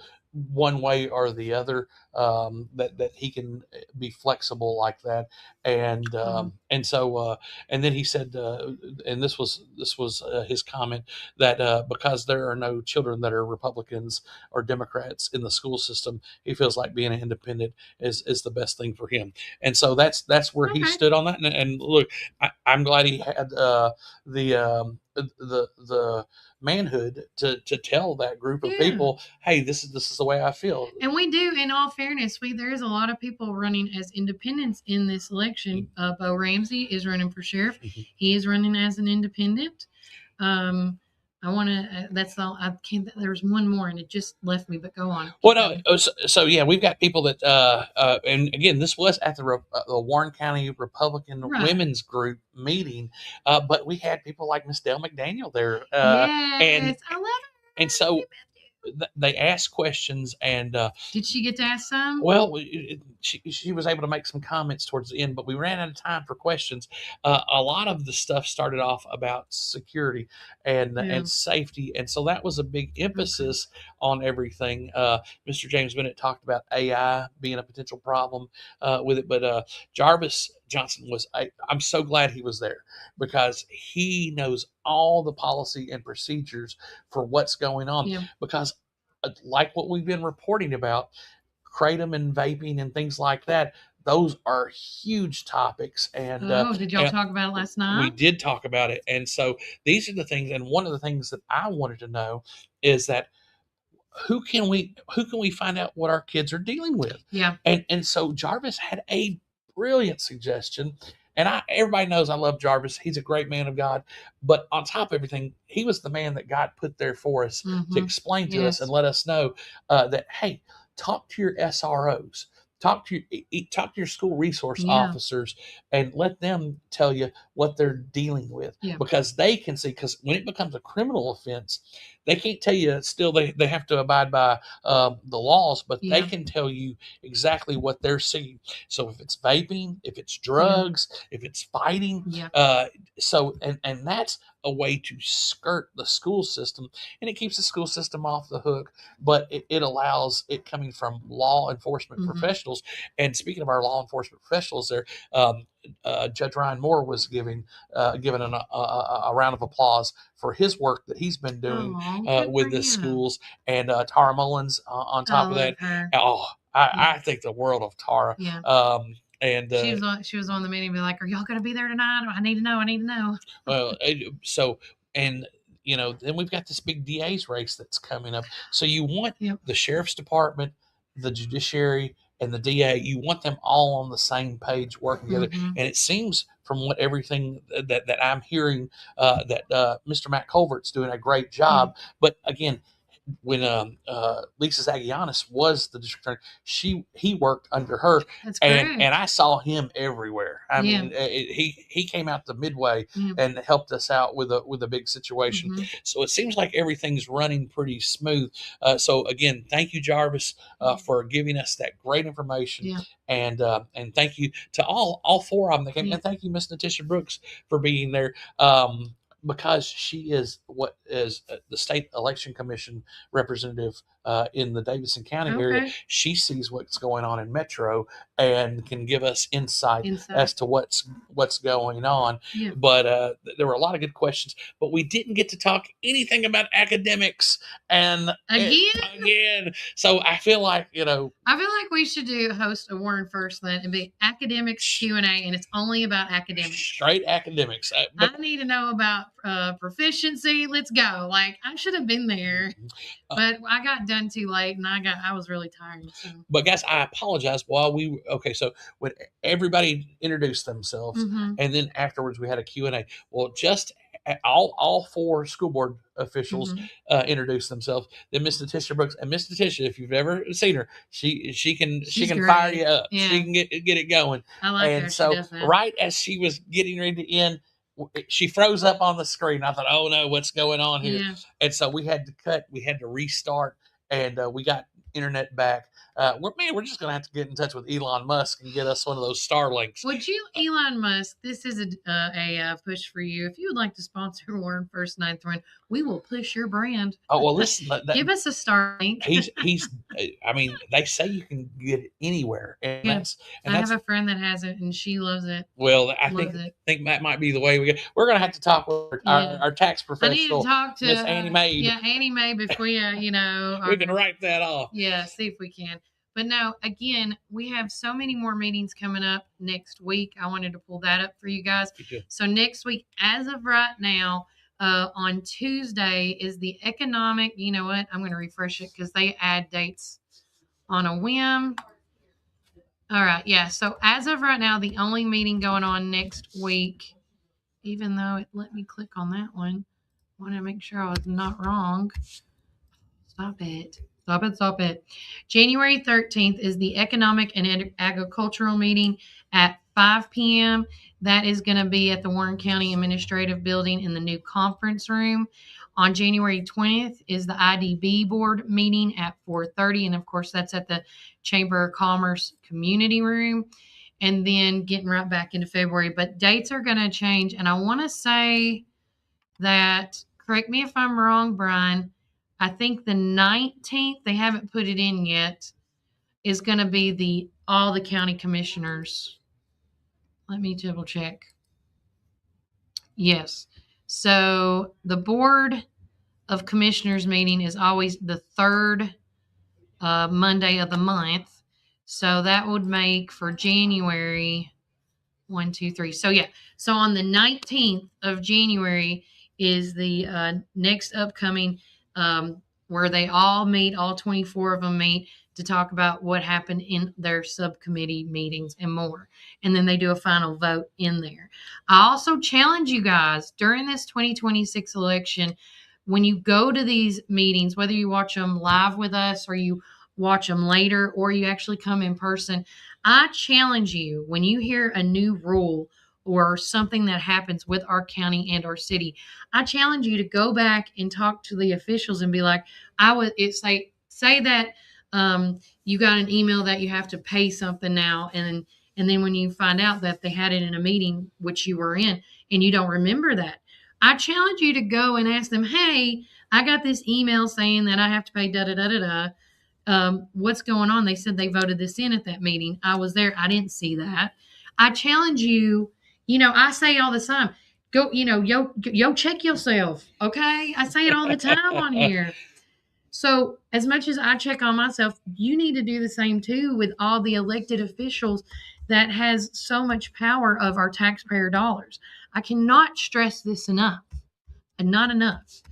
one way or the other, that he can be flexible like that, and so and then he said, and this was his comment, that because there are no children that are Republicans or Democrats in the school system, he feels like being an independent is the best thing for him, and so that's where he stood on that. And look, I'm glad he had the manhood to tell that group of people, hey, this is the way I feel. And we do, in all fairness, there is a lot of people running as independents in this election. Bo Ramsey is running for sheriff. He is running as an independent. I want to. That's all. I can't. There's one more, and it just left me. But go on. Well, no. So yeah, we've got people that, and again, this was at the Warren County Republican Women's Group meeting, but we had people like Miss Dale McDaniel there, and I love her. And so they asked questions, and did she get to ask some? Well, she was able to make some comments towards the end, but we ran out of time for questions. A lot of the stuff started off about security and safety, and so that was a big emphasis on everything. Mr. James Bennett talked about AI being a potential problem with it, but Jarvis Johnson I'm so glad he was there because he knows all the policy and procedures for what's going on, because like what we've been reporting about, kratom and vaping and things like that, those are huge topics. And did y'all talk about it last night? We did talk about it. And so these are the things, and one of the things that I wanted to know is that who can we find out what our kids are dealing with? And so Jarvis had a brilliant suggestion. And everybody knows I love Jarvis. He's a great man of God. But on top of everything, he was the man that God put there for us to explain to us and let us know that, hey, talk to your SROs. Talk to your school resource officers and let them tell you what they're dealing with, because they can see. Because when it becomes a criminal offense, they can't tell you. Still, they have to abide by the laws, but they can tell you exactly what they're seeing. So if it's vaping, if it's drugs, if it's fighting, so and that's a way to skirt the school system, and it keeps the school system off the hook, but it allows it coming from law enforcement professionals. And speaking of our law enforcement professionals there, Judge Ryan Moore was given a round of applause for his work that he's been doing with the schools, and Tara Mullins on top of that. I think the world of Tara. Yeah. And she was on the meeting, be like, "Are y'all going to be there tonight? I need to know. Well, and then we've got this big DA's race that's coming up. So you want the sheriff's department, the judiciary, and the DA. You want them all on the same page working together. And it seems from everything that I'm hearing that Mr. Matt Culvert's doing a great job. But again, when Lisa Zagianis was the district attorney, he worked under her. That's correct. And I saw him everywhere. I mean, he came out to Midway and helped us out with a big situation. So it seems like everything's running pretty smooth. So again, thank you, Jarvis, for giving us that great information. And thank you to all four of them that came. And thank you, Miss Natisha Brooks, for being there. Because she is what is the state election commission representative in the Davidson County area. She sees what's going on in Metro and can give us insight as to what's going on. But there were a lot of good questions, but we didn't get to talk anything about academics and again. So I feel like we should host a Warren First then and be academics Q&A, and it's only about academics. Straight academics. I need to know about proficiency. Let's go. Like, I should have been there, but I got done too late, and I was really tired. So. But guys, I apologize. So when everybody introduced themselves, and then afterwards we had a Q&A. Well, just all four school board officials introduced themselves. Then Miss Natisha Brooks, and Miss Natisha, if you've ever seen her, she can fire you up. Yeah. She can get it going. I like her. And so right as she was getting ready to end, she froze up on the screen. I thought, oh no, what's going on here? Yeah. And so we had to cut. We had to restart, and we got internet back. We're just gonna have to get in touch with Elon Musk and get us one of those Starlinks. Would you, Elon Musk? This is a push for you. If you would like to sponsor Warren First Ninth One, we will push your brand. Oh well, listen. Give us a Starlink. He's. I mean, they say you can get it anywhere, and I have a friend that has it, and she loves it. Well, I think that might be the way we go. We're gonna have to talk with our tax professional. I need to talk to Miss Annie Mabe. Yeah, Annie Mabe. If we, we can write that off. Yeah, see if we can. But no, again, we have so many more meetings coming up next week. I wanted to pull that up for you guys. So next week, as of right now, on Tuesday is the economic. You know what? I'm going to refresh it because they add dates on a whim. All right. Yeah. So as of right now, the only meeting going on next week, even though it let me click on that one, I want to make sure I was not wrong. Stop it. January 13th is the Economic and Agricultural meeting at 5 p.m. That is going to be at the Warren County Administrative Building in the new conference room. On January 20th is the IDB board meeting at 4:30. And of course, that's at the Chamber of Commerce Community Room. And then getting right back into February. But dates are going to change. And I want to say that, correct me if I'm wrong, Brian, I think the 19th, they haven't put it in yet, is going to be all the county commissioners. Let me double check. Yes. So the Board of Commissioners meeting is always the third Monday of the month. So that would make for January 1, 2, 3. So yeah. So on the 19th of January is the next upcoming where they all meet, all 24 of them meet to talk about what happened in their subcommittee meetings and more. And then they do a final vote in there. I also challenge you guys during this 2026 election, when you go to these meetings, whether you watch them live with us or you watch them later or you actually come in person, I challenge you, when you hear a new rule or something that happens with our county and our city, I challenge you to go back and talk to the officials and be like, say that you got an email that you have to pay something now, and then when you find out that they had it in a meeting which you were in and you don't remember that, I challenge you to go and ask them, hey, I got this email saying that I have to pay da-da-da-da-da. What's going on? They said they voted this in at that meeting. I was there. I didn't see that. I challenge you. I say all the time, go, yo, check yourself. Okay. I say it all the time on here. So as much as I check on myself, you need to do the same too with all the elected officials that has so much power of our taxpayer dollars. I cannot stress this enough, and not enough.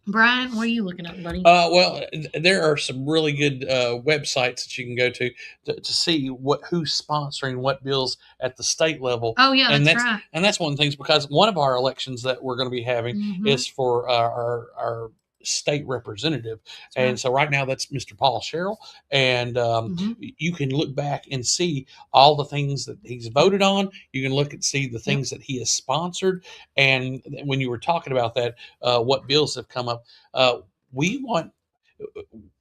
Brian, what are you looking at, buddy? Well, there are some really good websites that you can go to see who's sponsoring what bills at the state level. Oh yeah, and that's right. And that's one of the things, because one of our elections that we're going to be having is for our state representative. That's and right. So right now that's Mr. Paul Sherrill. And you can look back and see all the things that he's voted on. You can look and see the things that he has sponsored. And when you were talking about that, what bills have come up, we want,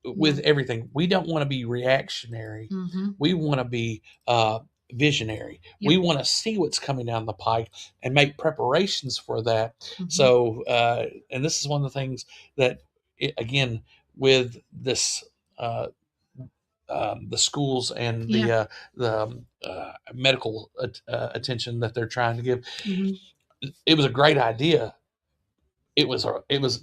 with everything, we don't want to be reactionary. We want to be visionary. We want to see what's coming down the pike and make preparations for that. So, and this is one of the things that, again, with this, the schools and the medical attention that they're trying to give, it was a great idea. It was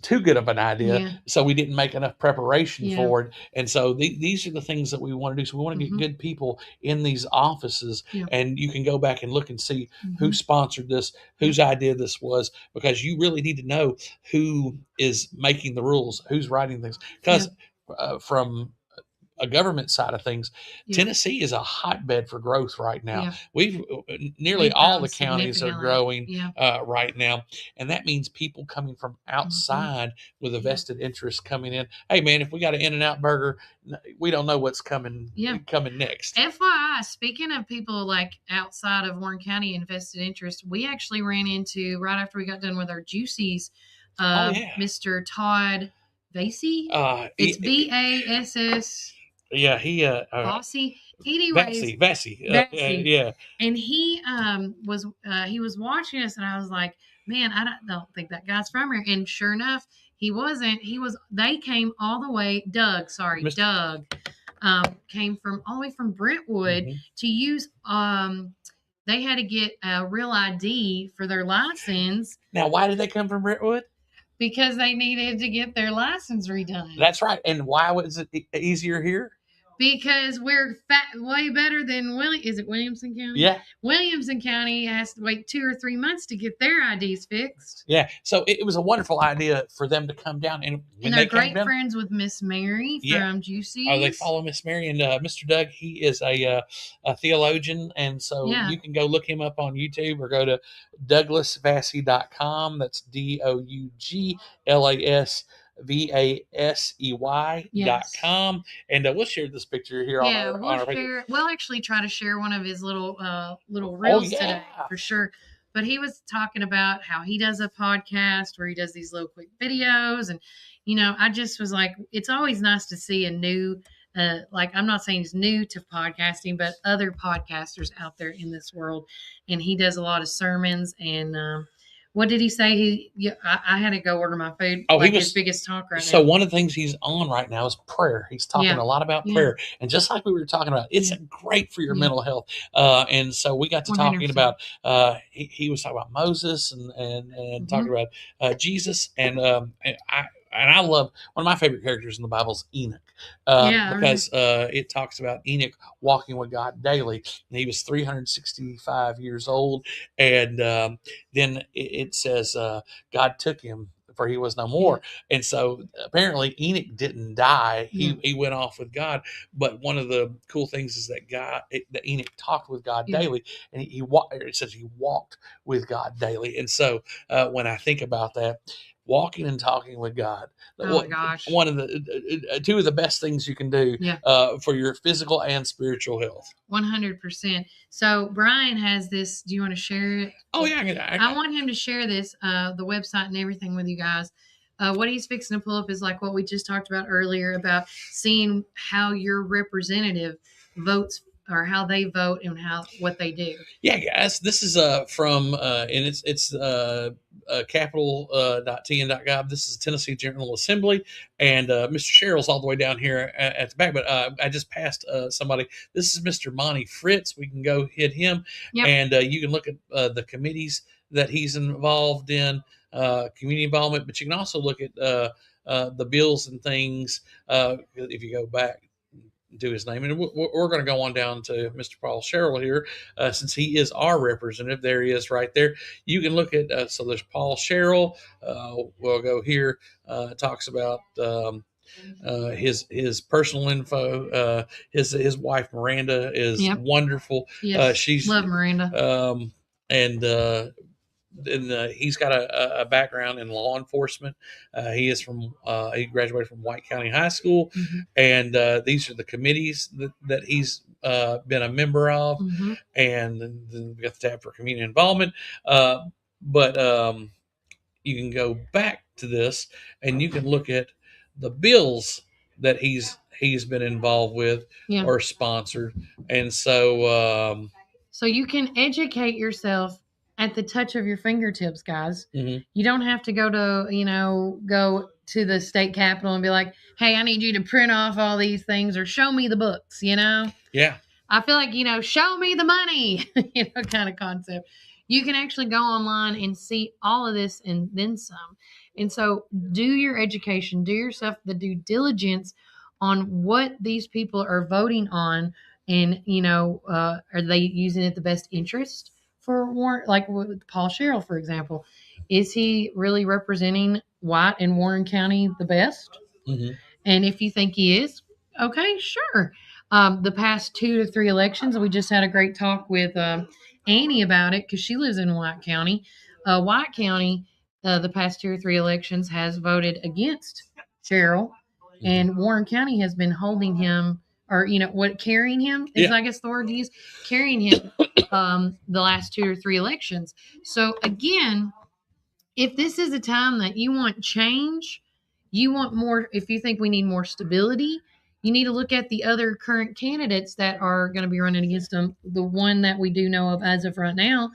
too good of an idea, so we didn't make enough preparation for it. And so these are the things that we want to do. So we want to get good people in these offices, and you can go back and look and see who sponsored this, whose idea this was, because you really need to know who is making the rules, who's writing things. Because from a government side of things, Tennessee is a hotbed for growth right now. We've nearly all the counties are growing right now, and that means people coming from outside with a vested interest coming in. Hey man, if we got an In-N-Out burger, we don't know what's coming next. FYI, speaking of people like outside of Warren County and vested interest, we actually ran into, right after we got done with our Juicies, Mr. Todd Vasey. It's Bass. Yeah, he Bossy. Anyways, Vasey. Yeah. And he was watching us, and I was like, man, I don't think that guy's from here. And sure enough, he wasn't. They came all the way. Doug came from all the way from Brentwood to use. They had to get a real ID for their license. Now, why did they come from Brentwood? Because they needed to get their license redone. That's right. And why was it easier here? Because we're way better than is it Williamson County? Yeah. Williamson County has to wait 2 or 3 months to get their IDs fixed. Yeah. So it was a wonderful idea for them to come down. And they're great friends with Miss Mary from Juicy. Oh, they follow Miss Mary. And Mr. Doug, he is a theologian. And so you can go look him up on YouTube or go to DouglasVasey.com. That's DouglasVasey.com, and we'll share this picture here on our page. We'll actually try to share one of his little reels today for sure. But he was talking about how he does a podcast where he does these little quick videos, and I just was like, it's always nice to see a new I'm not saying he's new to podcasting, but other podcasters out there in this world, and he does a lot of sermons and what did he say? I had to go order my food. Oh, he was his biggest talk right now. So one of the things he's on right now is prayer. He's talking a lot about prayer. And just like we were talking about, it's great for your mental health. And so we got to 100%. Talking about, he was talking about Moses and talking about Jesus. And I love, one of my favorite characters in the Bible is Enoch. Because it talks about Enoch walking with God daily. And he was 365 years old. And then it says God took him, for he was no more. And so apparently Enoch didn't die. He went off with God. But one of the cool things is that Enoch talked with God daily. And it says he walked with God daily. And so when I think about that, walking and talking with God. Oh my gosh. One of the two of the best things you can do for your physical and spiritual health. 100%. So Brian has this. Do you want to share it? Oh yeah. I want him to share this, the website and everything with you guys. What he's fixing to pull up is like what we just talked about earlier about seeing how your representative votes or how they vote and what they do. Yeah, guys, this is from and it's capital.tn.gov. This is Tennessee General Assembly, and Mr. Sherrill's all the way down here at the back. But I just passed somebody. This is Mr. Monty Fritz. We can go hit him, and you can look at the committees that he's involved in, community involvement. But you can also look at the bills and things. If you go back to his name, and we're going to go on down to Mr. Paul Sherrill here, since he is our representative. There he is right there. You can look at, so there's Paul Sherrill. We'll go here. Talks about his personal info. His wife Miranda is wonderful. Yes, she's love Miranda. And he's got a background in law enforcement. He graduated from White County High School, and these are the committees that he's been a member of, and then we got the tab for community involvement. But you can go back to this, and you can look at the bills that he's been involved with or sponsored, and so you can educate yourself at the touch of your fingertips, guys. You don't have to go to the state capitol and be like, hey, I need you to print off all these things or show me the books, I feel like, show me the money, kind of concept. You can actually go online and see all of this and then some. And so do your education, do yourself the due diligence on what these people are voting on, and, are they using it the best interest for Warren, like with Paul Sherrill, for example? Is he really representing White and Warren County the best? And if you think he is, okay, sure. The past 2 to 3 elections, we just had a great talk with Annie about it, because she lives in White County. White County, the past 2 or 3 elections, has voted against Sherrill, and Warren County has been holding him, or carrying him is, I guess, the word to use, carrying him the last 2 or 3 elections. So again, if this is a time that you want change, you want more, if you think we need more stability, you need to look at the other current candidates that are going to be running against them. The one that we do know of as of right now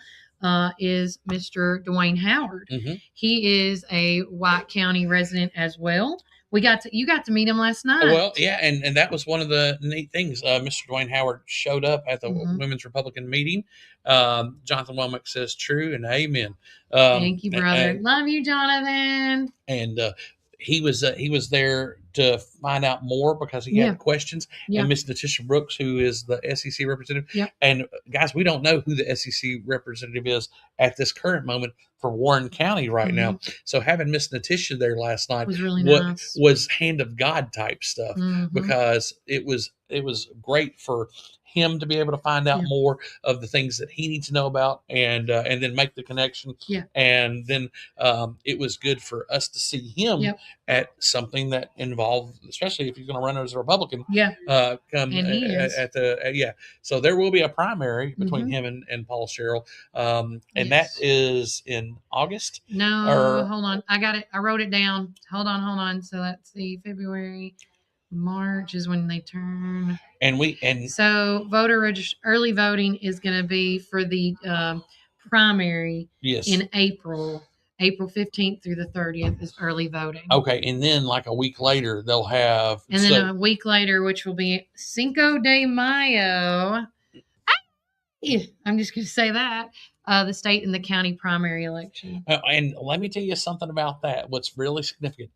is Mr. Dwayne Howard. He is a White County resident as well. You got to meet him last night. Well, yeah, and that was one of the neat things. Mr. Dwayne Howard showed up at the Women's Republican meeting. Jonathan Womack says true and amen. Thank you, brother. Love you, Jonathan. And he was there to find out more because he had questions. And Miss Natisha Brooks, who is the SEC representative. And guys, we don't know who the SEC representative is at this current moment for Warren County right now. So having Miss Natisha there last night was really nice. Was hand of God type stuff, because it was great for him to be able to find out more of the things that he needs to know about, and then make the connection. And then it was good for us to see him at something that involved, especially if he's going to run as a Republican. So there will be a primary between him and Paul Sherrill, and that is in August. Hold on, I got it. I wrote it down. Hold on. So let's see, February. March is when they turn. So early voting is going to be for the primary in April. April 15th through the 30th is early voting. Okay, and then like a week later they'll have. And then a week later, which will be Cinco de Mayo. I'm just going to say that. The state and the county primary election. And let me tell you something about that. What's really significant.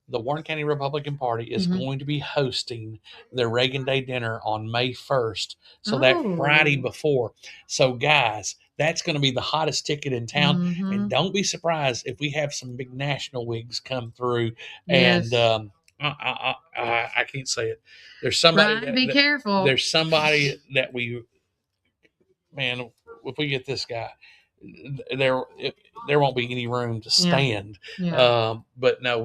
The Warren County Republican Party is going to be hosting their Reagan Day dinner on May 1st. So that Friday before. So guys, that's going to be the hottest ticket in town. And don't be surprised if we have some big national wigs come through. And I can't say it. There's somebody. Be careful. There's somebody that if we get this guy, there won't be any room to stand. But no,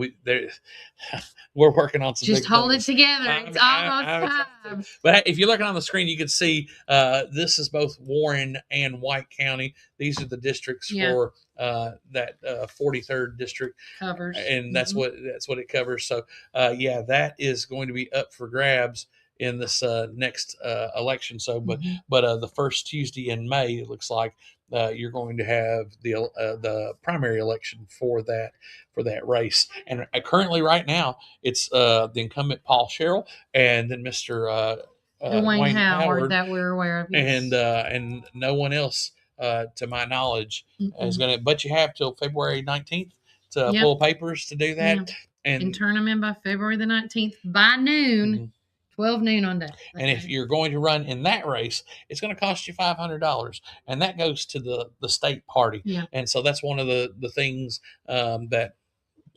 we're working on some. Just hold it together. It's almost time. But if you're looking on the screen, you can see this is both Warren and White County. These are the districts for that 43rd district covers, and that's what it covers. So that is going to be up for grabs. in this next election. So, but the first Tuesday in May, it looks like you're going to have the primary election for that race. And currently, right now, it's the incumbent Paul Sherrill and then Mr. Dwayne Howard that we're aware of, yes. And no one else, to my knowledge, is going to. But you have till February 19th to pull papers to do that, and turn them in by February the 19th by noon. 12 noon on that. And if you're going to run in that race, it's going to cost you $500, and that goes to the state party. Yeah. And so that's one of the things that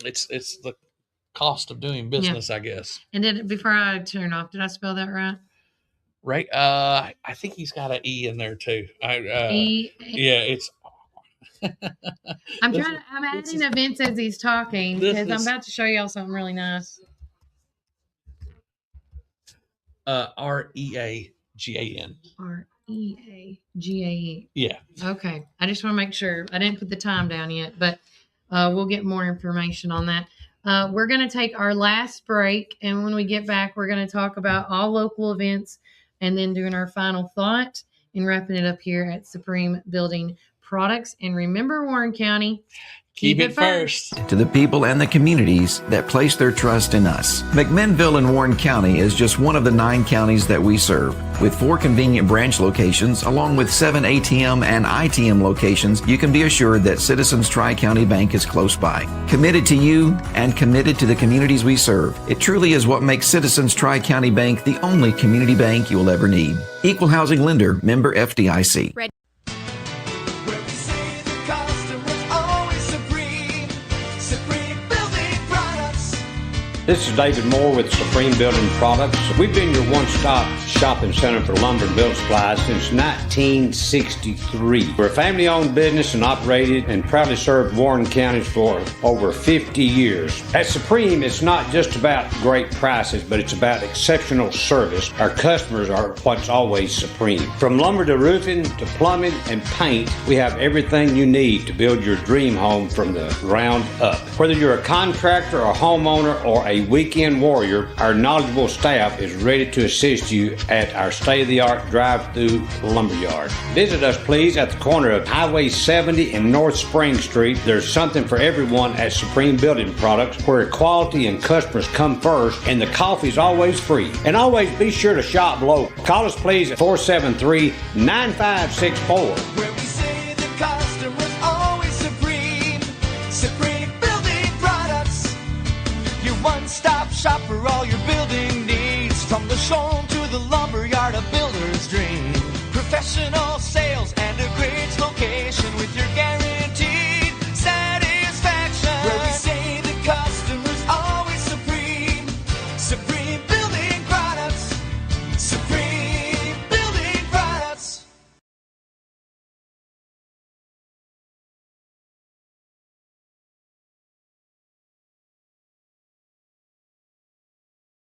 it's the cost of doing business, I guess. And before I turn off, did I spell that right? Right. I think he's got an E in there too. E. Yeah, it's. I'm adding events as he's talking because I'm about to show y'all something really nice. REAGAN. REAGAN. Yeah. Okay. I just want to make sure. I didn't put the time down yet, but we'll get more information on that. We're going to take our last break, and when we get back, we're going to talk about all local events and then doing our final thought and wrapping it up here at Supreme Building Products. And remember, Warren County, keep it first. To the people and the communities that place their trust in us. McMinnville and Warren County is just one of the 9 counties that we serve. With 4 convenient branch locations, along with 7 ATM and ITM locations, you can be assured that Citizens Tri-County Bank is close by. Committed to you and committed to the communities we serve. It truly is what makes Citizens Tri-County Bank the only community bank you'll ever need. Equal housing lender, member FDIC. This is David Moore with Supreme Building Products. We've been your one-stop shopping center for lumber and building supplies since 1963. We're a family-owned business and operated and proudly served Warren County for over 50 years. At Supreme, it's not just about great prices, but it's about exceptional service. Our customers are what's always supreme. From lumber to roofing to plumbing and paint, we have everything you need to build your dream home from the ground up. Whether you're a contractor, a homeowner, or a weekend warrior, our knowledgeable staff is ready to assist you at our state-of-the-art drive-through lumberyard. Visit us, please, at the corner of Highway 70 and North Spring Street. There's something for everyone at Supreme Building Products, where quality and customers come first, and the coffee's always free. And always be sure to shop local. Call us, please, at 473-9564. Where we say the customer's always supreme. Supreme Building Products. Your one-stop shop for all your building needs. From the showroom to the lumberyard, a builder's dream. Professional sales and a great location with your guaranteed satisfaction. Where we say the customer's always supreme. Supreme Building Products. Supreme Building Products.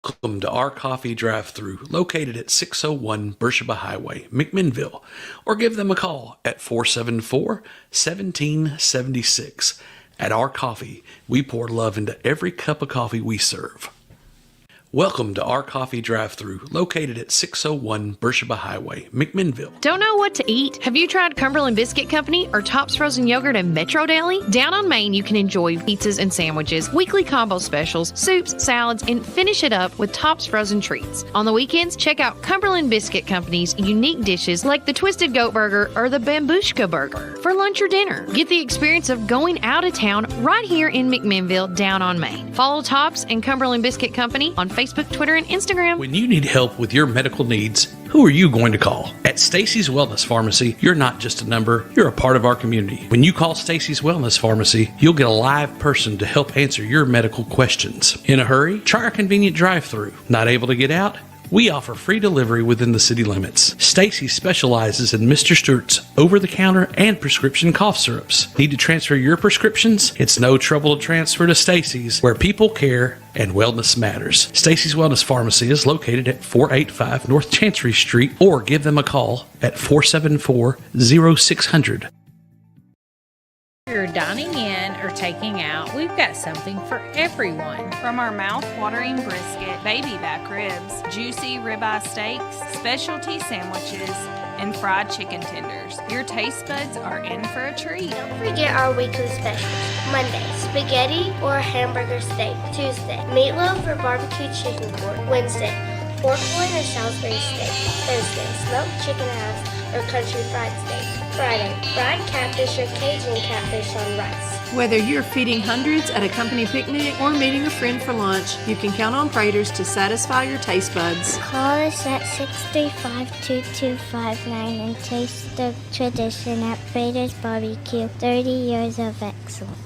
Welcome to our coffee drive-thru located at 601 Beersheba Highway, McMinnville, or give them a call at 474-1776. At our coffee, we pour love into every cup of coffee we serve. Welcome to our coffee drive-thru located at 601 Beersheba Highway, McMinnville. Don't know what to eat? Have you tried Cumberland Biscuit Company or Tops Frozen Yogurt and Metro Deli? Down on Main, you can enjoy pizzas and sandwiches, weekly combo specials, soups, salads, and finish it up with Tops Frozen treats. On the weekends, check out Cumberland Biscuit Company's unique dishes like the Twisted Goat Burger or the Bambushka Burger. For lunch or dinner, get the experience of going out of town right here in McMinnville, down on Main. Follow Tops and Cumberland Biscuit Company on Facebook, Twitter, and Instagram. When you need help with your medical needs, who are you going to call? At Stacy's Wellness Pharmacy, you're not just a number, you're a part of our community. When you call Stacy's Wellness Pharmacy, you'll get a live person to help answer your medical questions. In a hurry? Try our convenient drive-thru. Not able to get out? We offer free delivery within the city limits. Stacy specializes in Mr. Stewart's over-the-counter and prescription cough syrups. Need to transfer your prescriptions? It's no trouble to transfer to Stacy's, where people care and wellness matters. Stacy's Wellness Pharmacy is located at 485 North Chancery Street, or give them a call at 474-0600. If you're dining in or taking out, we've got something for everyone. From our mouth-watering brisket, baby back ribs, juicy ribeye steaks, specialty sandwiches, and fried chicken tenders, your taste buds are in for a treat. Don't forget our weekly specials. Monday, spaghetti or hamburger steak. Tuesday, meatloaf or barbecue chicken pork. Wednesday, pork loin or Salisbury steak. Thursday, smoked chicken halves or country fried steak. Friday, fried catfish or Cajun catfish on rice. Whether you're feeding hundreds at a company picnic or meeting a friend for lunch, you can count on Praters to satisfy your taste buds. Call us at 635-2259 and taste the tradition at Prater's Barbecue. 30 years of excellence.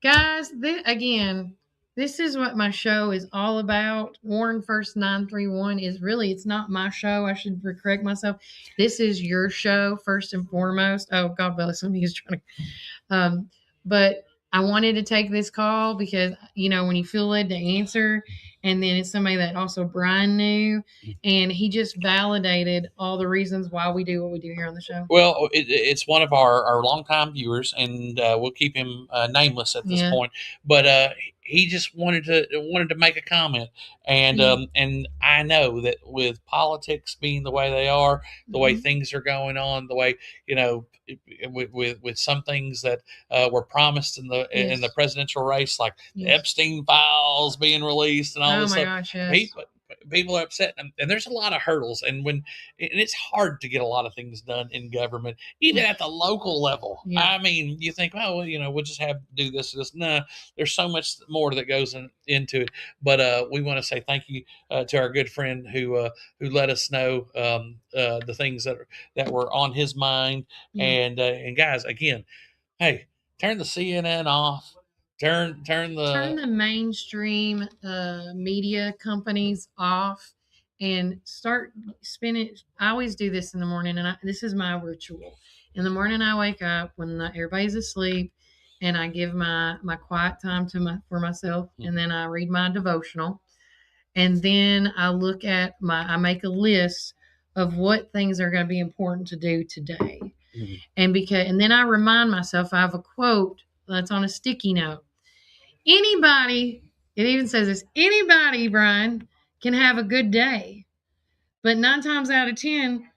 Guys, this is what my show is all about. Warren First 931 is really, it's not my show. I should correct myself. This is your show, first and foremost. Oh, God bless him. He's trying to. But I wanted to take this call because, when you feel led to answer, and then it's somebody that also Brian knew, and he just validated all the reasons why we do what we do here on the show. Well, it's one of our longtime viewers, and we'll keep him nameless at this point. But he just wanted to make a comment, and I know that with politics being the way they are, the way things are going on, the way with some things that were promised in the presidential race, like the Epstein files being released and all this stuff. Gosh, yes. People are upset, and there's a lot of hurdles, and it's hard to get a lot of things done in government, even at the local level. I mean, you think, we'll just do this. No, there's so much more that goes into it. But we want to say thank you to our good friend who let us know the things that were on his mind. And guys, again, hey, turn the CNN off. Turn the mainstream media companies off and start spinning. I always do this in the morning, and this is my ritual. In the morning, I wake up when everybody's asleep, and I give my quiet time for myself, and then I read my devotional, and then I look at I make a list of what things are going to be important to do today, and then I remind myself. I have a quote that's on a sticky note. Anybody, it even says this, anybody, Brian, can have a good day. But 9 times out of 10,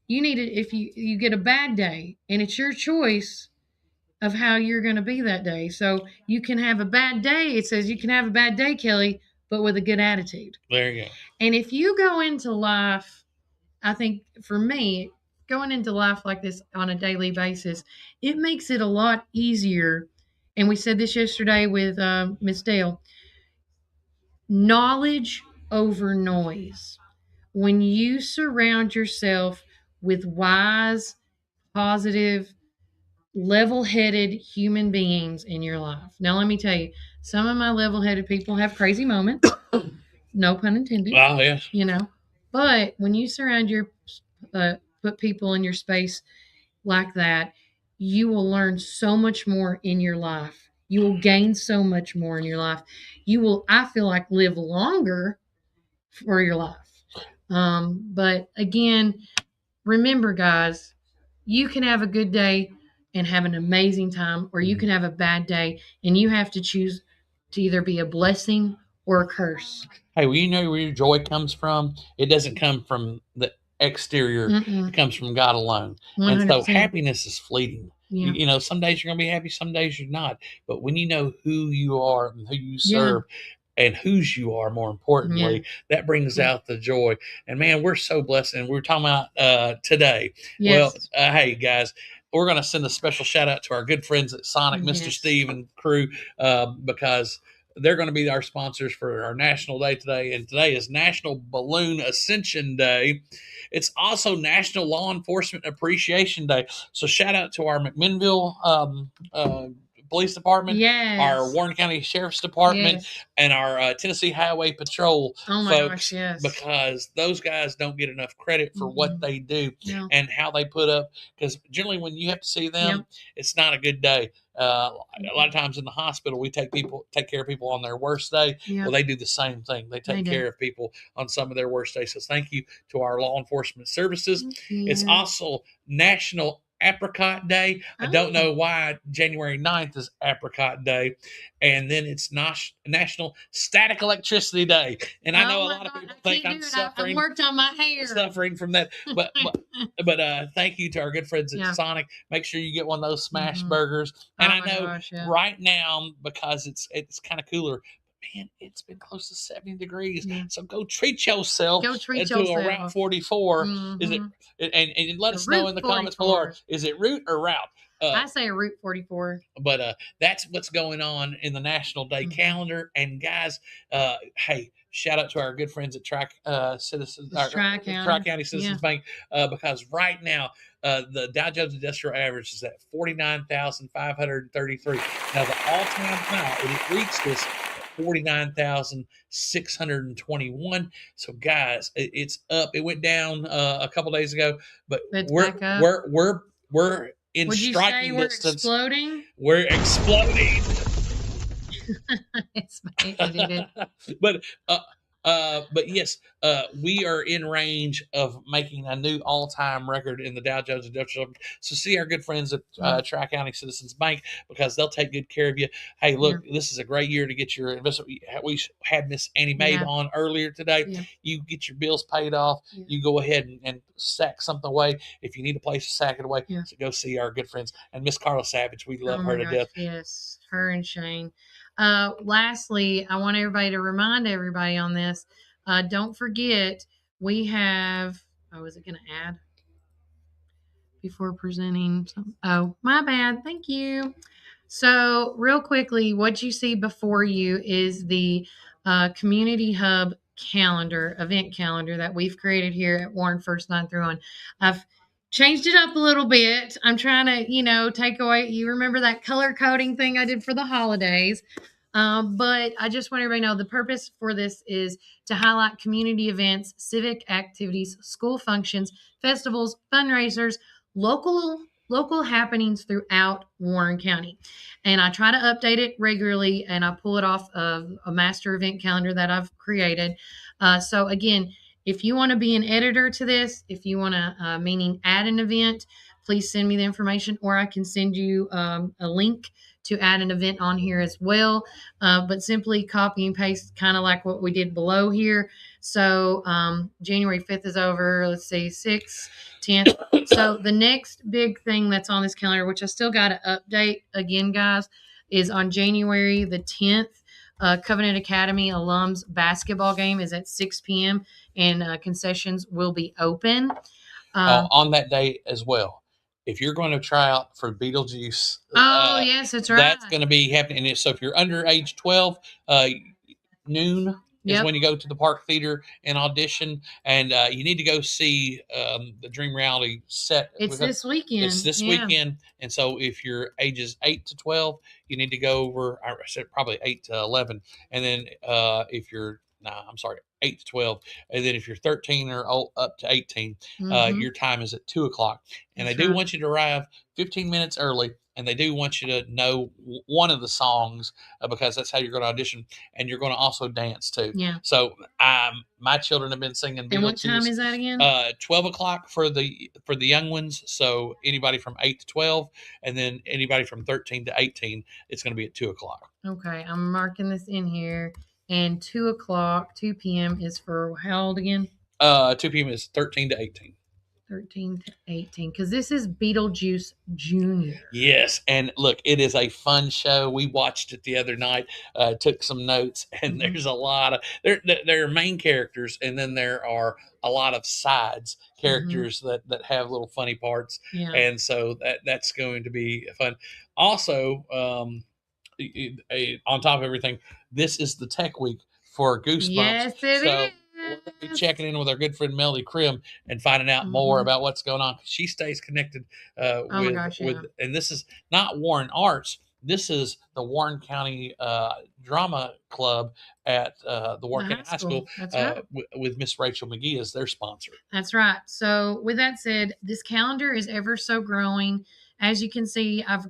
you need it if you get a bad day, and it's your choice of how you're going to be that day. So you can have a bad day. It says you can have a bad day, Kelly, but with a good attitude. There you go. And if you go into life, I think for me, going into life like this on a daily basis, it makes it a lot easier. And we said this yesterday with Miss Dale. Knowledge over noise. When you surround yourself with wise, positive, level-headed human beings in your life. Now, let me tell you, some of my level-headed people have crazy moments. No pun intended. Oh, yes. But when you surround put people in your space like that, you will learn so much more in your life. You will gain so much more in your life. You will, I feel like, live longer for your life. But again, remember, guys, you can have a good day and have an amazing time, or you can have a bad day, and you have to choose to either be a blessing or a curse. Hey, well, you know where your joy comes from? It doesn't come from the exterior. It comes from God alone. 100%. And so happiness is fleeting. Yeah. You know, some days you're going to be happy, some days you're not. But when you know who you are and who you serve, and whose you are, more importantly, that brings out the joy. And man, we're so blessed. And we're talking about today. Yes. Well, hey guys, we're going to send a special shout out to our good friends at Sonic, Mr. Steve and crew, because they're going to be our sponsors for our National Day today. And today is National Balloon Ascension Day. It's also National Law Enforcement Appreciation Day. So shout out to our McMinnville Police Department, our Warren County Sheriff's Department, and our Tennessee Highway Patrol folks, because those guys don't get enough credit for what they do and how they put up. Because generally, when you have to see them, it's not a good day. A lot of times in the hospital, we take care of people on their worst day. Well, they do the same thing. They take care of people on some of their worst days. So thank you to our law enforcement services. It's also National Apricot Day. I don't know why January 9th is Apricot Day. And then it's National Static Electricity Day. And I know a lot of people think I'm suffering. I worked on my hair. Suffering from that. But thank you to our good friends at Sonic. Make sure you get one of those smash burgers. And I know right now, because it's kind of cooler, man, it's been close to 70 degrees. So go treat yourself. Go treat to yourself. A Route 44. Is it? And let us know in the comments below. Is it route or route? I say a Route 44. But that's what's going on in the National Day calendar. And guys, hey, shout out to our good friends at Tri-County Citizens Bank, because right now the Dow Jones Industrial Average is at 49,533. Now the all-time high, it reached this 49,621. So guys, it's up. It went down a couple days ago, but we're in Would you striking say we're distance. Exploding? We're exploding. It's funny. But yes, we are in range of making a new all-time record in the Dow Jones Industrial. So see our good friends at Tri-County Citizens Bank, because they'll take good care of you. Hey, look, this is a great year to get your investment. We had Miss Annie Mabe on earlier today. You get your bills paid off. You go ahead and sack something away. If you need a place to sack it away, so go see our good friends. And Miss Carla Savage, we love her to death. Yes, her and Shane. Lastly, I want everybody to remind everybody on this. Don't forget, we have, was it going to add before presenting? Oh, my bad. Thank you. So real quickly, what you see before you is the Community Hub event calendar that we've created here at Warren First 9 through 1. I've changed it up a little bit. I'm trying to, take away, you remember that color coding thing I did for the holidays. But I just want everybody to know the purpose for this is to highlight community events, civic activities, school functions, festivals, fundraisers, local happenings throughout Warren County. And I try to update it regularly, and I pull it off of a master event calendar that I've created. So again, if you want to be an editor to this, if you want to, meaning add an event, please send me the information, or I can send you a link to add an event on here as well. But simply copy and paste, kind of like what we did below here. So January 5th is over. Let's see, 6th, 10th. So the next big thing that's on this calendar, which I still got to update again, guys, is on January the 10th. Covenant Academy alums basketball game is at 6 p.m. and concessions will be open. On that day as well. If you're going to try out for Beetlejuice, yes, that's right. That's going to be happening. So if you're under age 12, noon is when you go to the Park Theater and audition, and you need to go see the Dream Reality set. It's this weekend. It's this weekend, and so if you're ages 8 to 12, you need to go over. I said probably 8 to 11, and then if you're 8 to 12. And then if you're 13 or up to 18, your time is at 2 o'clock. And they do want you to arrive 15 minutes early. And they do want you to know one of the songs because that's how you're going to audition. And you're going to also dance too. Yeah. So my children have been singing Beetlejuice. And what time is that again? 12 o'clock for the young ones. So anybody from 8 to 12. And then anybody from 13 to 18, it's going to be at 2 o'clock. Okay. I'm marking this in here. and 2 p.m. is for how old again? 2 p.m. is 13 to 18. 13 to 18, because this is Beetlejuice Jr. Yes, and look, it is a fun show. We watched it the other night, took some notes, and there's a lot of there are main characters, and then there are a lot of sides characters that have little funny parts, and so that's going to be fun. Also, on top of everything, this is the Tech Week for Goosebumps. Yes, it is. We're going to be checking in with our good friend Melody Krim and finding out more about what's going on. She stays connected with, and this is not Warren Arts. This is the Warren County Drama Club at the Warren County High School. That's right. With Miss Rachel McGee as their sponsor. That's right. So with that said, this calendar is ever so growing. As you can see, I've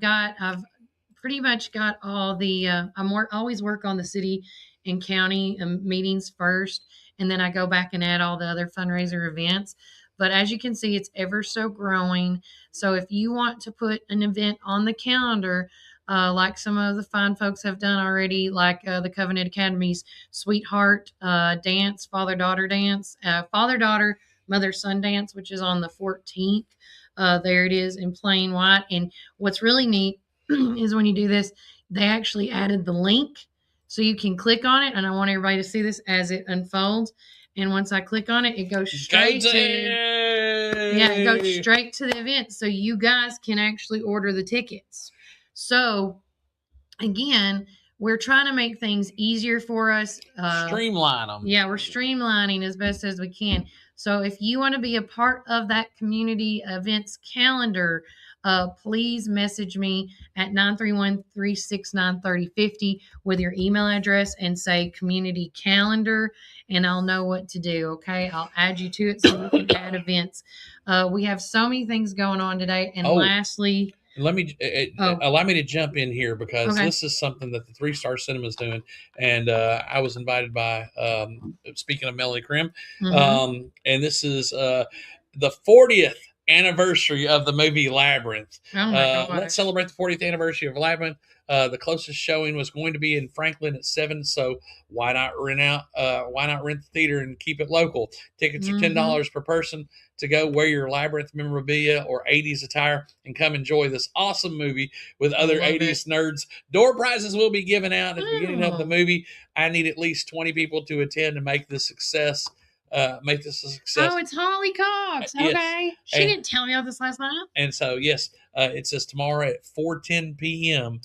pretty much got all the, always work on the city and county meetings first, and then I go back and add all the other fundraiser events. But as you can see, it's ever so growing. So if you want to put an event on the calendar, like some of the fine folks have done already, like the Covenant Academy's Sweetheart Dance, Father-Daughter Dance, Father-Daughter, Mother-Son Dance, which is on the 14th. There it is in plain white. And what's really neat is when you do this, they actually added the link so you can click on it. And I want everybody to see this as it unfolds. And once I click on it, it goes straight it goes straight to the event. So you guys can actually order the tickets. So again, we're trying to make things easier for us. Streamline them. Yeah, we're streamlining as best as we can. So if you want to be a part of that community events calendar, please message me at 931-369-3050 with your email address and say community calendar, and I'll know what to do. Okay, I'll add you to it so we can add events. We have so many things going on today. And lastly, let me allow me to jump in here because this is something that the 3-Star Cinema is doing, and I was invited by speaking of Melody Krim, and this is the 40th anniversary of the movie Labyrinth. Let's celebrate the 40th anniversary of Labyrinth. The closest showing was going to be in Franklin at 7, so why not rent the theater and keep it local? Tickets are $10 per person to go. Wear your Labyrinth memorabilia or 80s attire and come enjoy this awesome movie with other 80s nerds. Door prizes will be given out at the beginning of the movie. I need at least 20 people to attend to make this a success. Make this a success. Oh, it's Holly Cox. Yes. Okay. She didn't tell me all this last night. And so, yes, it says tomorrow at 4:10 p.m.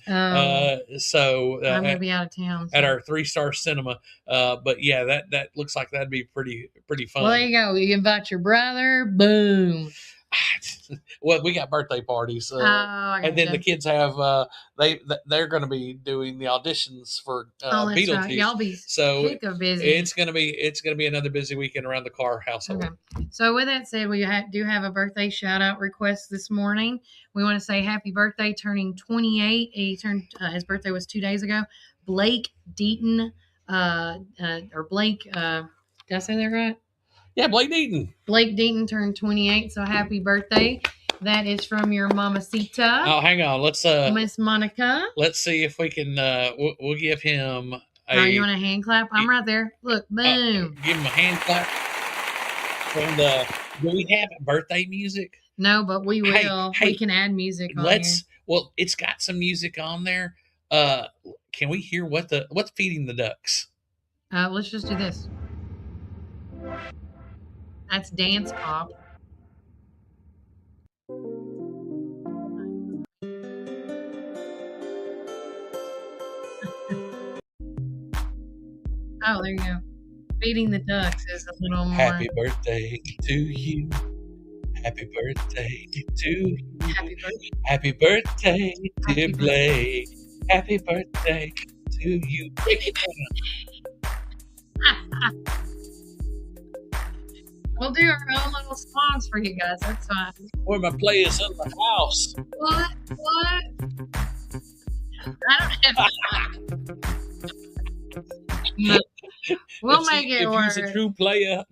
So I'm going to be out of town. At our 3-Star Cinema. But yeah, that looks like that'd be pretty fun. Well, there you go. You invite your brother. Boom. Well, we got birthday parties, and then the kids have they're going to be doing the auditions for Beetlejuice. Right. Y'all be busy. It's going to be another busy weekend around the Carr household. Okay. So with that said, we do have a birthday shout out request this morning. We want to say happy birthday, turning 28. He turned his birthday was 2 days ago. Blake Deaton, or Blake. Did I say that right? Yeah, Blake Deaton. Blake Deaton turned 28, so happy birthday. That is from your mamacita. Oh, hang on. Let's Miss Monica. Let's see if we can we'll give him you want a hand clap? I'm right there. Look, boom. Give him a hand clap. Do we have birthday music? No, but we will. Hey, we can add music on here. Well, it's got some music on there. Can we hear what's feeding the ducks? Let's just do this. That's dance pop. Oh, there you go. Feeding the ducks is a little more. Happy birthday to you. Happy birthday to you. Happy birthday, dear Blake. Happy birthday to you. We'll do our own little songs for you guys. That's fine. Where my players in the house. What? I don't have. No. We'll make it work. If you're a true player.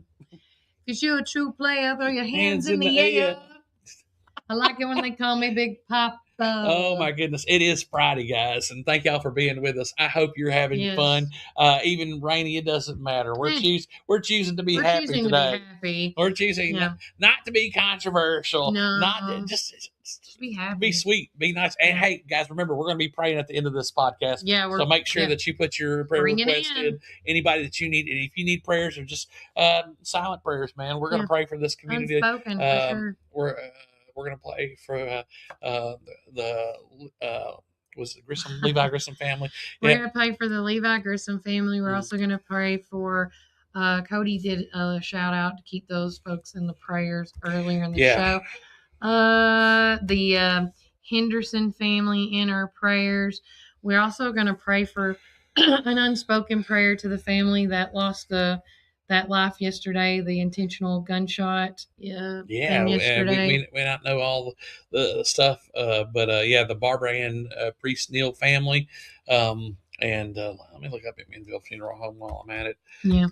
If you're a true player, throw your hands in the air. I like it when they call me Big Pop. Oh my goodness. It is Friday, guys. And thank y'all for being with us. I hope you're having fun. Even rainy, it doesn't matter. We're choosing to be happy today. We're choosing not to be controversial. Not just be happy. Be sweet. Be nice. And hey, guys, remember, we're going to be praying at the end of this podcast. Yeah. So make sure that you put your prayer request in. Anybody that you need. And if you need prayers or just silent prayers, man, we're going to pray for this community. Unspoken, for sure. We're going to pray for was it Levi Grissom family. We're going to pray for the Levi Grissom family. We're also going to pray for Cody did a shout out to keep those folks in the prayers earlier in the show. The Henderson family in our prayers. We're also going to pray for an unspoken prayer to the family that lost that life yesterday, the intentional gunshot thing yesterday. We not know all the stuff, but the Barbara Ann Priest Neal family. And let me look up at Minville Funeral Home while I'm at it. Yeah.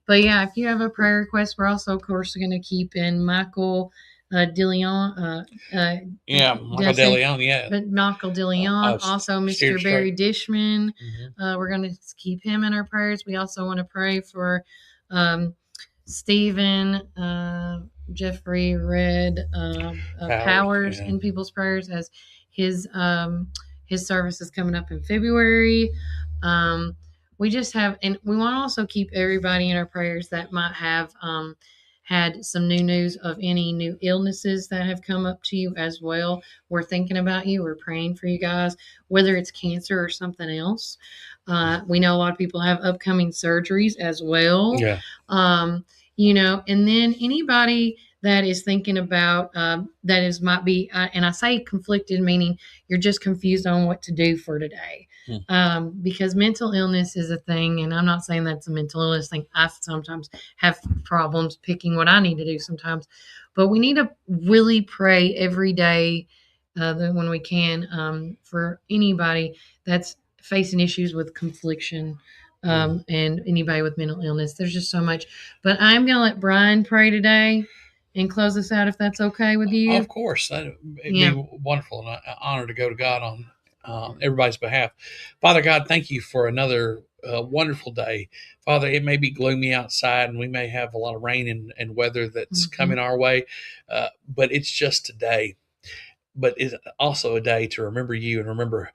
But if you have a prayer request, we're also, of course, going to keep in Michael DeLeon. Michael DeLeon, But Michael DeLeon, also Mr. Barry Dishman. We're going to keep him in our prayers. We also want to pray for Stephen, Jeffrey Red Powers in people's prayers as his service is coming up in February. We just have, and we want to also keep everybody in our prayers that might have had some new news of any new illnesses that have come up to you as well. We're thinking about you. We're praying for you guys, whether it's cancer or something else. We know a lot of people have upcoming surgeries as well. Yeah. And then anybody that is thinking about might be, and I say conflicted, meaning you're just confused on what to do for today. Because mental illness is a thing, and I'm not saying that's a mental illness thing. I sometimes have problems picking what I need to do sometimes, but we need to really pray every day when we can for anybody that's facing issues with confliction. And anybody with mental illness. There's just so much. But I'm going to let Brian pray today and close us out if that's okay with you. Of course. It'd be wonderful and an honor to go to God on everybody's behalf. Father God, thank you for another wonderful day. Father, it may be gloomy outside and we may have a lot of rain and weather that's coming our way, but it's just today. But it's also a day to remember you and remember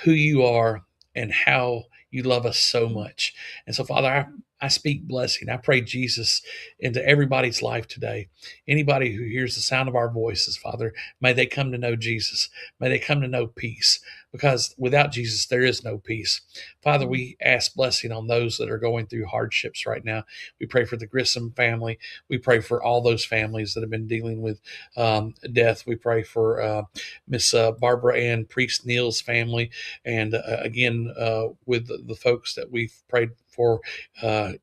who you are and how you love us so much. And so, Father, I speak blessing. I pray Jesus into everybody's life today. Anybody who hears the sound of our voices, Father, may they come to know Jesus. May they come to know peace, because without Jesus, there is no peace. Father, we ask blessing on those that are going through hardships right now. We pray for the Grissom family. We pray for all those families that have been dealing with death. We pray for Miss Barbara Ann Priest Neal's family. And again, with the folks that we've prayed for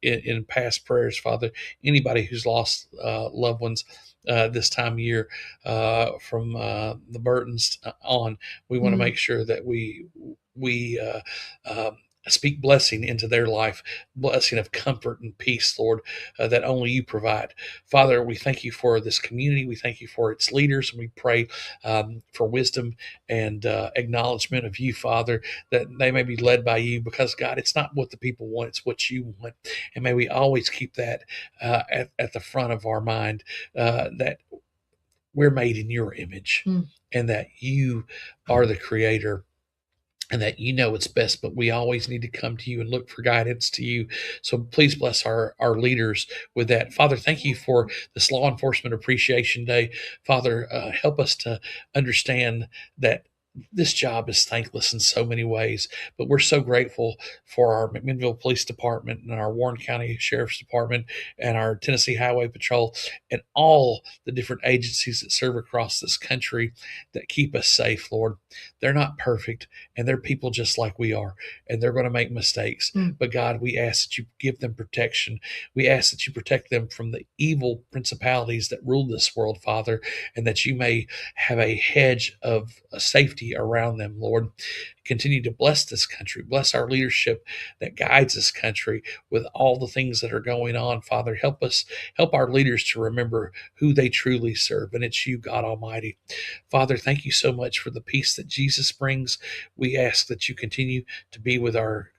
in past prayers, Father, anybody who's lost loved ones this time of year from the Burtons on, we want to make sure that we speak blessing into their life, blessing of comfort and peace, Lord, that only you provide. Father, we thank you for this community. We thank you for its leaders. And we pray for wisdom and acknowledgement of you, Father, that they may be led by you, because, God, it's not what the people want, it's what you want. And may we always keep that at the front of our mind, that we're made in your image and that you are the creator, and that you know what's best, but we always need to come to you and look for guidance to you. So please bless our leaders with that. Father, thank you for this Law Enforcement Appreciation Day. Father, help us to understand that this job is thankless in so many ways, but we're so grateful for our McMinnville Police Department and our Warren County Sheriff's Department and our Tennessee Highway Patrol and all the different agencies that serve across this country that keep us safe, Lord. They're not perfect, and they're people just like we are, and they're going to make mistakes. But God, we ask that you give them protection. We ask that you protect them from the evil principalities that rule this world, Father, and that you may have a hedge of safety safety around them, Lord. Continue to bless this country. Bless our leadership that guides this country with all the things that are going on, Father. Help our leaders to remember who they truly serve, and it's you, God Almighty. Father, thank you so much for the peace that Jesus brings. We ask that you continue to be with our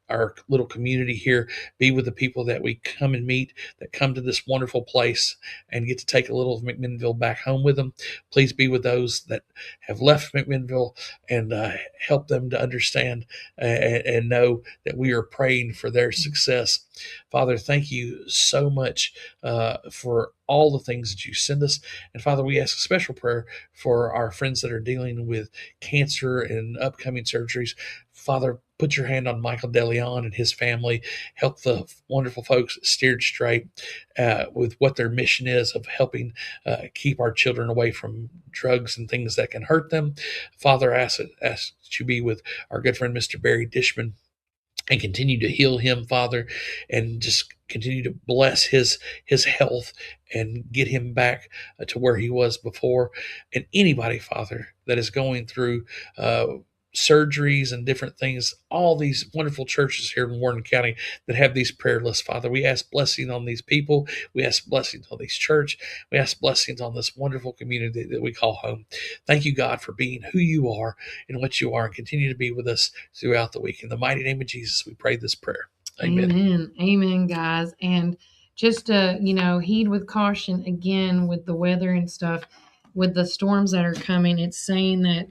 little community here, be with the people that we come and meet, that come to this wonderful place and get to take a little of McMinnville back home with them. Please be with those that have left McMinnville and help them to understand and know that we are praying for their success. Father, thank you so much for all the things that you send us. And Father, we ask a special prayer for our friends that are dealing with cancer and upcoming surgeries. Father, put your hand on Michael DeLeon and his family. Help the wonderful folks steered straight with what their mission is of helping keep our children away from drugs and things that can hurt them. Father, ask that you be with our good friend, Mr. Barry Dishman, and continue to heal him, Father, and just continue to bless his health and get him back to where he was before. And anybody, Father, that is going through surgeries and different things, all these wonderful churches here in Warren County that have these prayer lists, Father, we ask blessing on these people. We ask blessings on these church. We ask blessings on this wonderful community that we call home. Thank you, God, for being who you are and what you are, and continue to be with us throughout the week. In the mighty name of Jesus, we pray this prayer. Amen. Amen, guys. And just heed with caution again with the weather and stuff, with the storms that are coming. It's saying that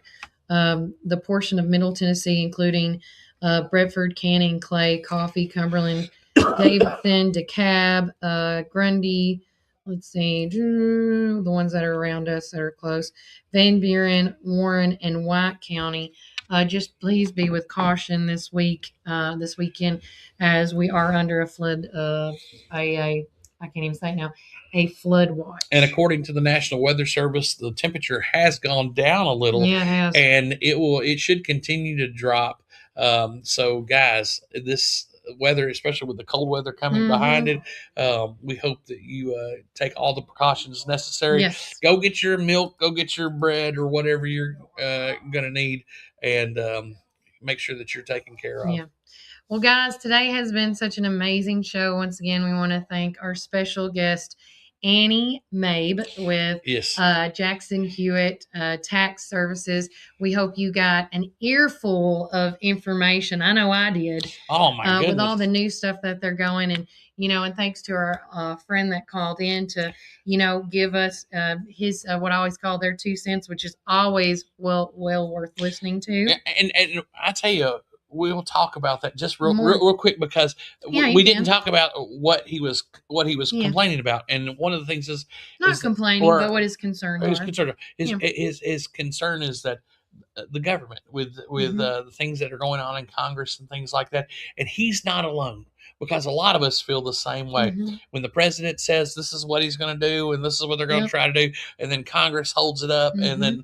the portion of Middle Tennessee, including Bedford, Canning, Clay, Coffee, Cumberland, Davidson, DeKalb, Grundy, let's see, the ones that are around us that are close, Van Buren, Warren, and White County. Just please be with caution this weekend, as we are under a flood, I can't even say it now, a flood watch. And according to the National Weather Service, the temperature has gone down a little. Yeah, it has. And it should continue to drop. So guys, this weather, especially with the cold weather coming behind it, we hope that you take all the precautions necessary. Yes. Go get your milk, go get your bread or whatever you're going to need, and make sure that you're taken care of. Yeah. Well, guys, today has been such an amazing show. Once again, we want to thank our special guest, Annie Mabe with Jackson Hewitt Tax Services. We hope you got an earful of information. I know I did. Oh, my goodness. With all the new stuff that they're going. And, and thanks to our friend that called in to, give us his, what I always call their 2 cents, which is always well worth listening to. And I tell you, we'll talk about that just real quick, because we didn't talk about what he was complaining about. And one of the things is complaining, but what his concern is. His concern is that the government with the things that are going on in Congress and things like that, and he's not alone. Because a lot of us feel the same way. When the president says this is what he's going to do and this is what they're going to try to do, and then Congress holds it up, and then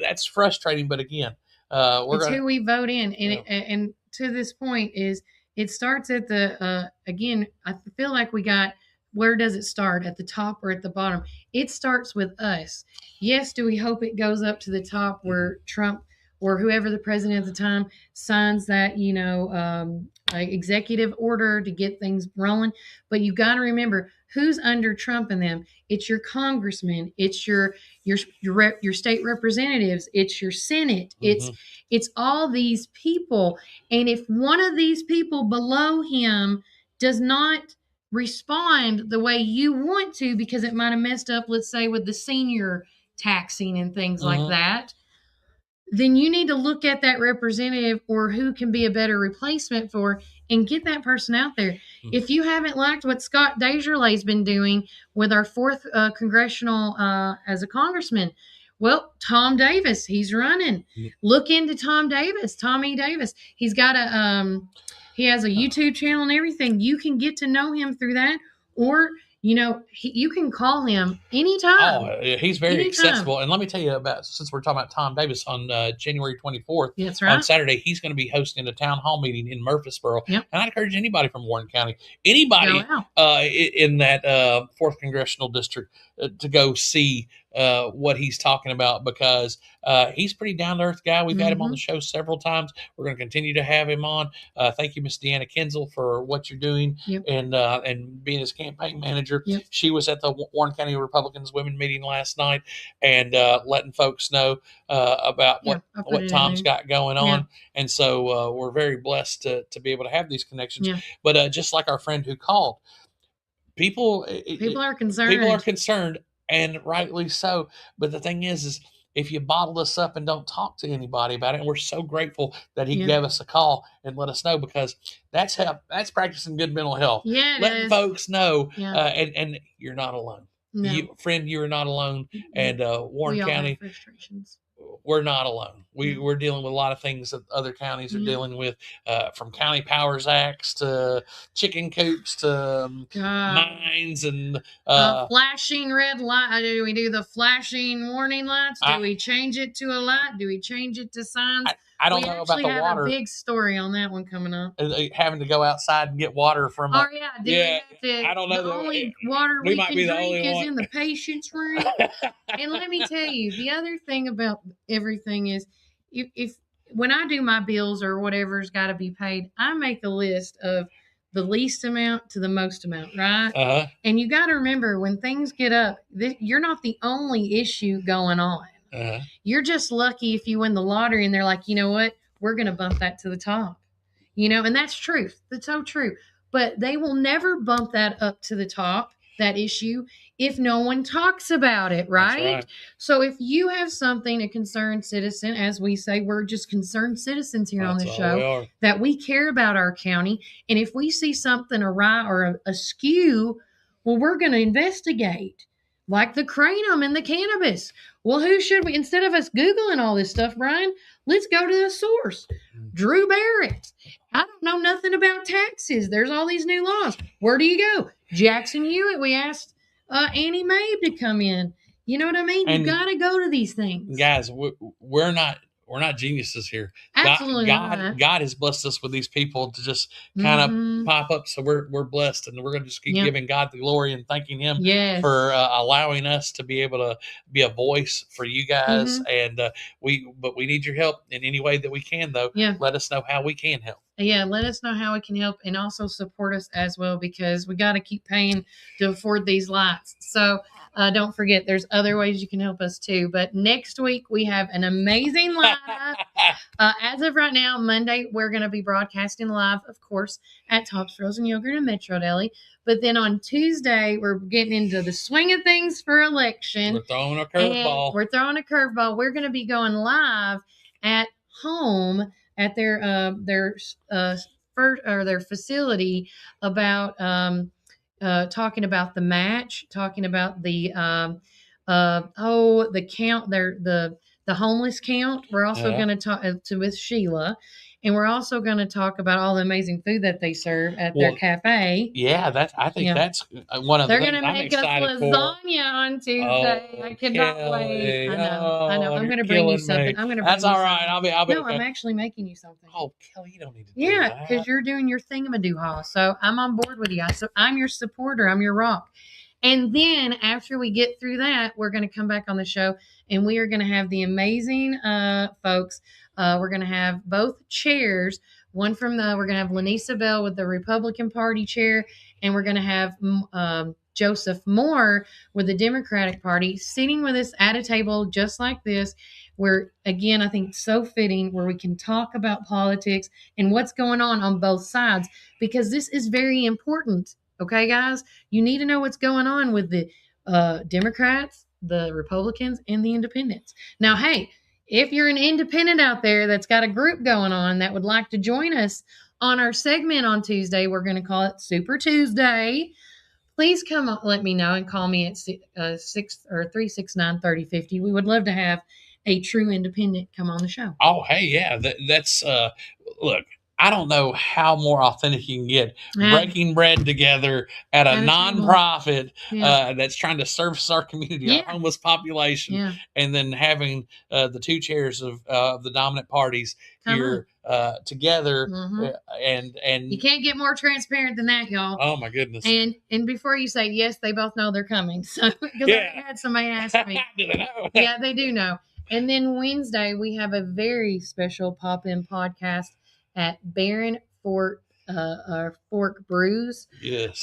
that's frustrating. But again, it's who we vote in, and to this point is it starts at the again. I feel like we got, where does it start, at the top or at the bottom? It starts with us. Yes, do we hope it goes up to the top where Trump or whoever the president at the time signs that executive order to get things rolling? But you got to remember who's under Trump and them. It's your congressmen, it's your state representatives, it's your Senate, it's all these people. And if one of these people below him does not respond the way you want to, because it might have messed up, let's say with the senior taxing and things like that, then you need to look at that representative or who can be a better replacement for, and get that person out there. If you haven't liked what Scott Desjardins been doing with our 4th congressional as a congressman, well, Tom Davis, he's running. Look into Tommy Davis. He's got he has a YouTube channel and everything. You can get to know him through that, or you can call him anytime. Oh, he's very accessible. And let me tell you about, since we're talking about Tom Davis, on January 24th, that's right, on Saturday, he's going to be hosting a town hall meeting in Murfreesboro. And I encourage anybody from Warren County, anybody in that 4th Congressional District, to go see what he's talking about, because he's a pretty down to earth guy. We've had him on the show several times. We're going to continue to have him on. Thank you, Miss Deanna Kinzel, for what you're doing and being his campaign manager. She was at the Warren County Republicans Women meeting last night and letting folks know about what Tom's got going on. And so we're very blessed to be able to have these connections. But just like our friend who called, people are concerned. People are concerned, and rightly so. But the thing is if you bottle this up and don't talk to anybody about it, and we're so grateful that he gave us a call and let us know, because that's practicing good mental health. Letting folks know, and you're not alone. No. You are not alone. And Warren County, we're not alone. We're dealing with a lot of things that other counties are dealing with, from county powers acts to chicken coops to mines and flashing red light. Do we do the flashing warning lights? Do we change it to a light? Do we change it to signs? I don't know about the water. We have a big story on that one coming up. Having to go outside and get water from. I don't know. The only water we can drink is in the patient's room. And let me tell you, the other thing about everything is, if when I do my bills or whatever's got to be paid, I make a list of the least amount to the most amount, right? And you got to remember, when things get up, you're not the only issue going on. You're just lucky if you win the lottery and they're like, you know what, we're going to bump that to the top, and that's truth. That's so true. But they will never bump that up to the top, that issue, if no one talks about it, right? So if you have something, a concerned citizen, as we say, we're just concerned citizens here on the show, that we care about our county. And if we see something awry or askew, well, we're going to investigate. Like the kratom and the cannabis. Well, who should we, instead of us Googling all this stuff, Brian, let's go to the source. Drew Barrett. I don't know nothing about taxes. There's all these new laws. Where do you go? Jackson Hewitt. We asked Annie Mabe to come in. You know what I mean? You got to go to these things. Guys, we're not geniuses here. Absolutely God has blessed us with these people to just kind of pop up. So we're blessed, and we're going to just keep giving God the glory and thanking him for allowing us to be able to be a voice for you guys. And we need your help in any way that we can, though. Let us know how we can help. Let us know how we can help, and also support us as well, because we got to keep paying to afford these lights. So don't forget, there's other ways you can help us too. But next week we have an amazing lineup. As of right now, Monday, we're going to be broadcasting live, of course, at Tops Frozen Yogurt and Metro Deli. But then on Tuesday, we're getting into the swing of things for election. We're throwing a curveball. We're going to be going live at home at their facility about talking about the match, talking about the count, the homeless count. We're also going to talk with Sheila, and we're also going to talk about all the amazing food that they serve at their cafe. Yeah, I think that's one of the things they're going to make us lasagna on Tuesday. I cannot wait. I know. I'm going to bring you something. That's all right. I'll be. I'm actually making you something. Oh, Kelly, you don't need to do that. Because you're doing your thingamadoo. So I'm on board with you. So I'm your supporter. I'm your rock. And then after we get through that, we're going to come back on the show, and we are going to have the amazing folks. We're going to have both chairs. We're going to have Lanisa Bell with the Republican Party chair, and we're going to have Joseph Moore with the Democratic Party sitting with us at a table just like this, where, again, I think it's so fitting, where we can talk about politics and what's going on both sides, because this is very important. Okay, guys, you need to know what's going on with the Democrats, the Republicans, and the independents. Now, hey, if you're an independent out there that's got a group going on that would like to join us on our segment on Tuesday, we're going to call it Super Tuesday. Please come up, let me know, and call me at 369-3050. We would love to have a true independent come on the show. Oh, hey, yeah, that's look. I don't know how more authentic you can get. Breaking bread together at a nonprofit that's trying to service our community, our homeless population, and then having the two chairs of the dominant parties here together, and you can't get more transparent than that, y'all. Oh my goodness! And before you say yes, they both know they're coming. So because I had somebody ask me, do they know? Yeah, they do know. And then Wednesday we have a very special pop-in podcast at Barren Fork Brews. Yes.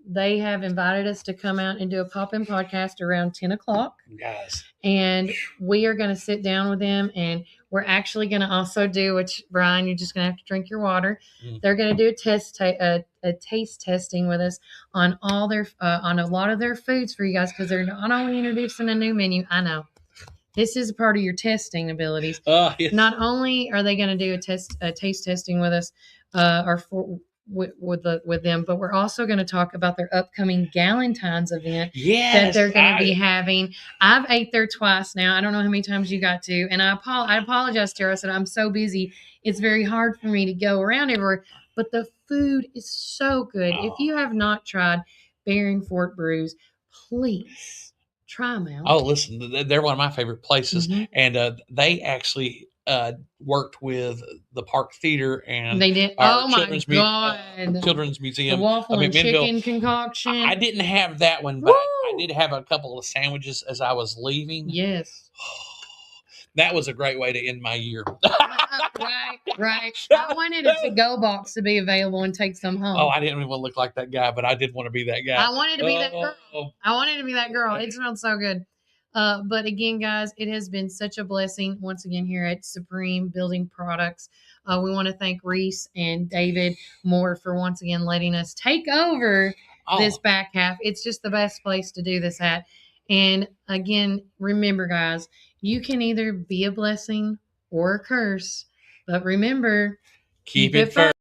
They have invited us to come out and do a pop-in podcast around 10 o'clock. Guys. And we are going to sit down with them, and we're actually going to also do, which Brian, you're just going to have to drink your water. They're going to do a taste testing with us on all their on a lot of their foods for you guys, because they're not only introducing a new menu. I know this is a part of your testing abilities. Yes. Not only are they going to do a taste testing with us, with them, but we're also going to talk about their upcoming Galentine's event that they're going to be having. I've ate there twice now. I don't know how many times you got to, and I apologize to her. I said I'm so busy. It's very hard for me to go around everywhere, but the food is so good. If you have not tried Barren Fork Brews, please try them out. Oh, listen, they're one of my favorite places, and they actually worked with the Park Theater and they did. Our children's Children's Museum. The waffle and chicken concoction. I didn't have that one, but I did have a couple of sandwiches as I was leaving. Yes. That was a great way to end my year. Right. I wanted a to-go box to be available and take some home. Oh, I didn't even want to look like that guy, but I did want to be that guy. I wanted to be that girl. It smelled so good. But again, guys, it has been such a blessing once again here at Supreme Building Products. We want to thank Reece and David Moore for once again letting us take over this back half. It's just the best place to do this at. And again, remember, guys, you can either be a blessing or a curse, but remember, keep it first.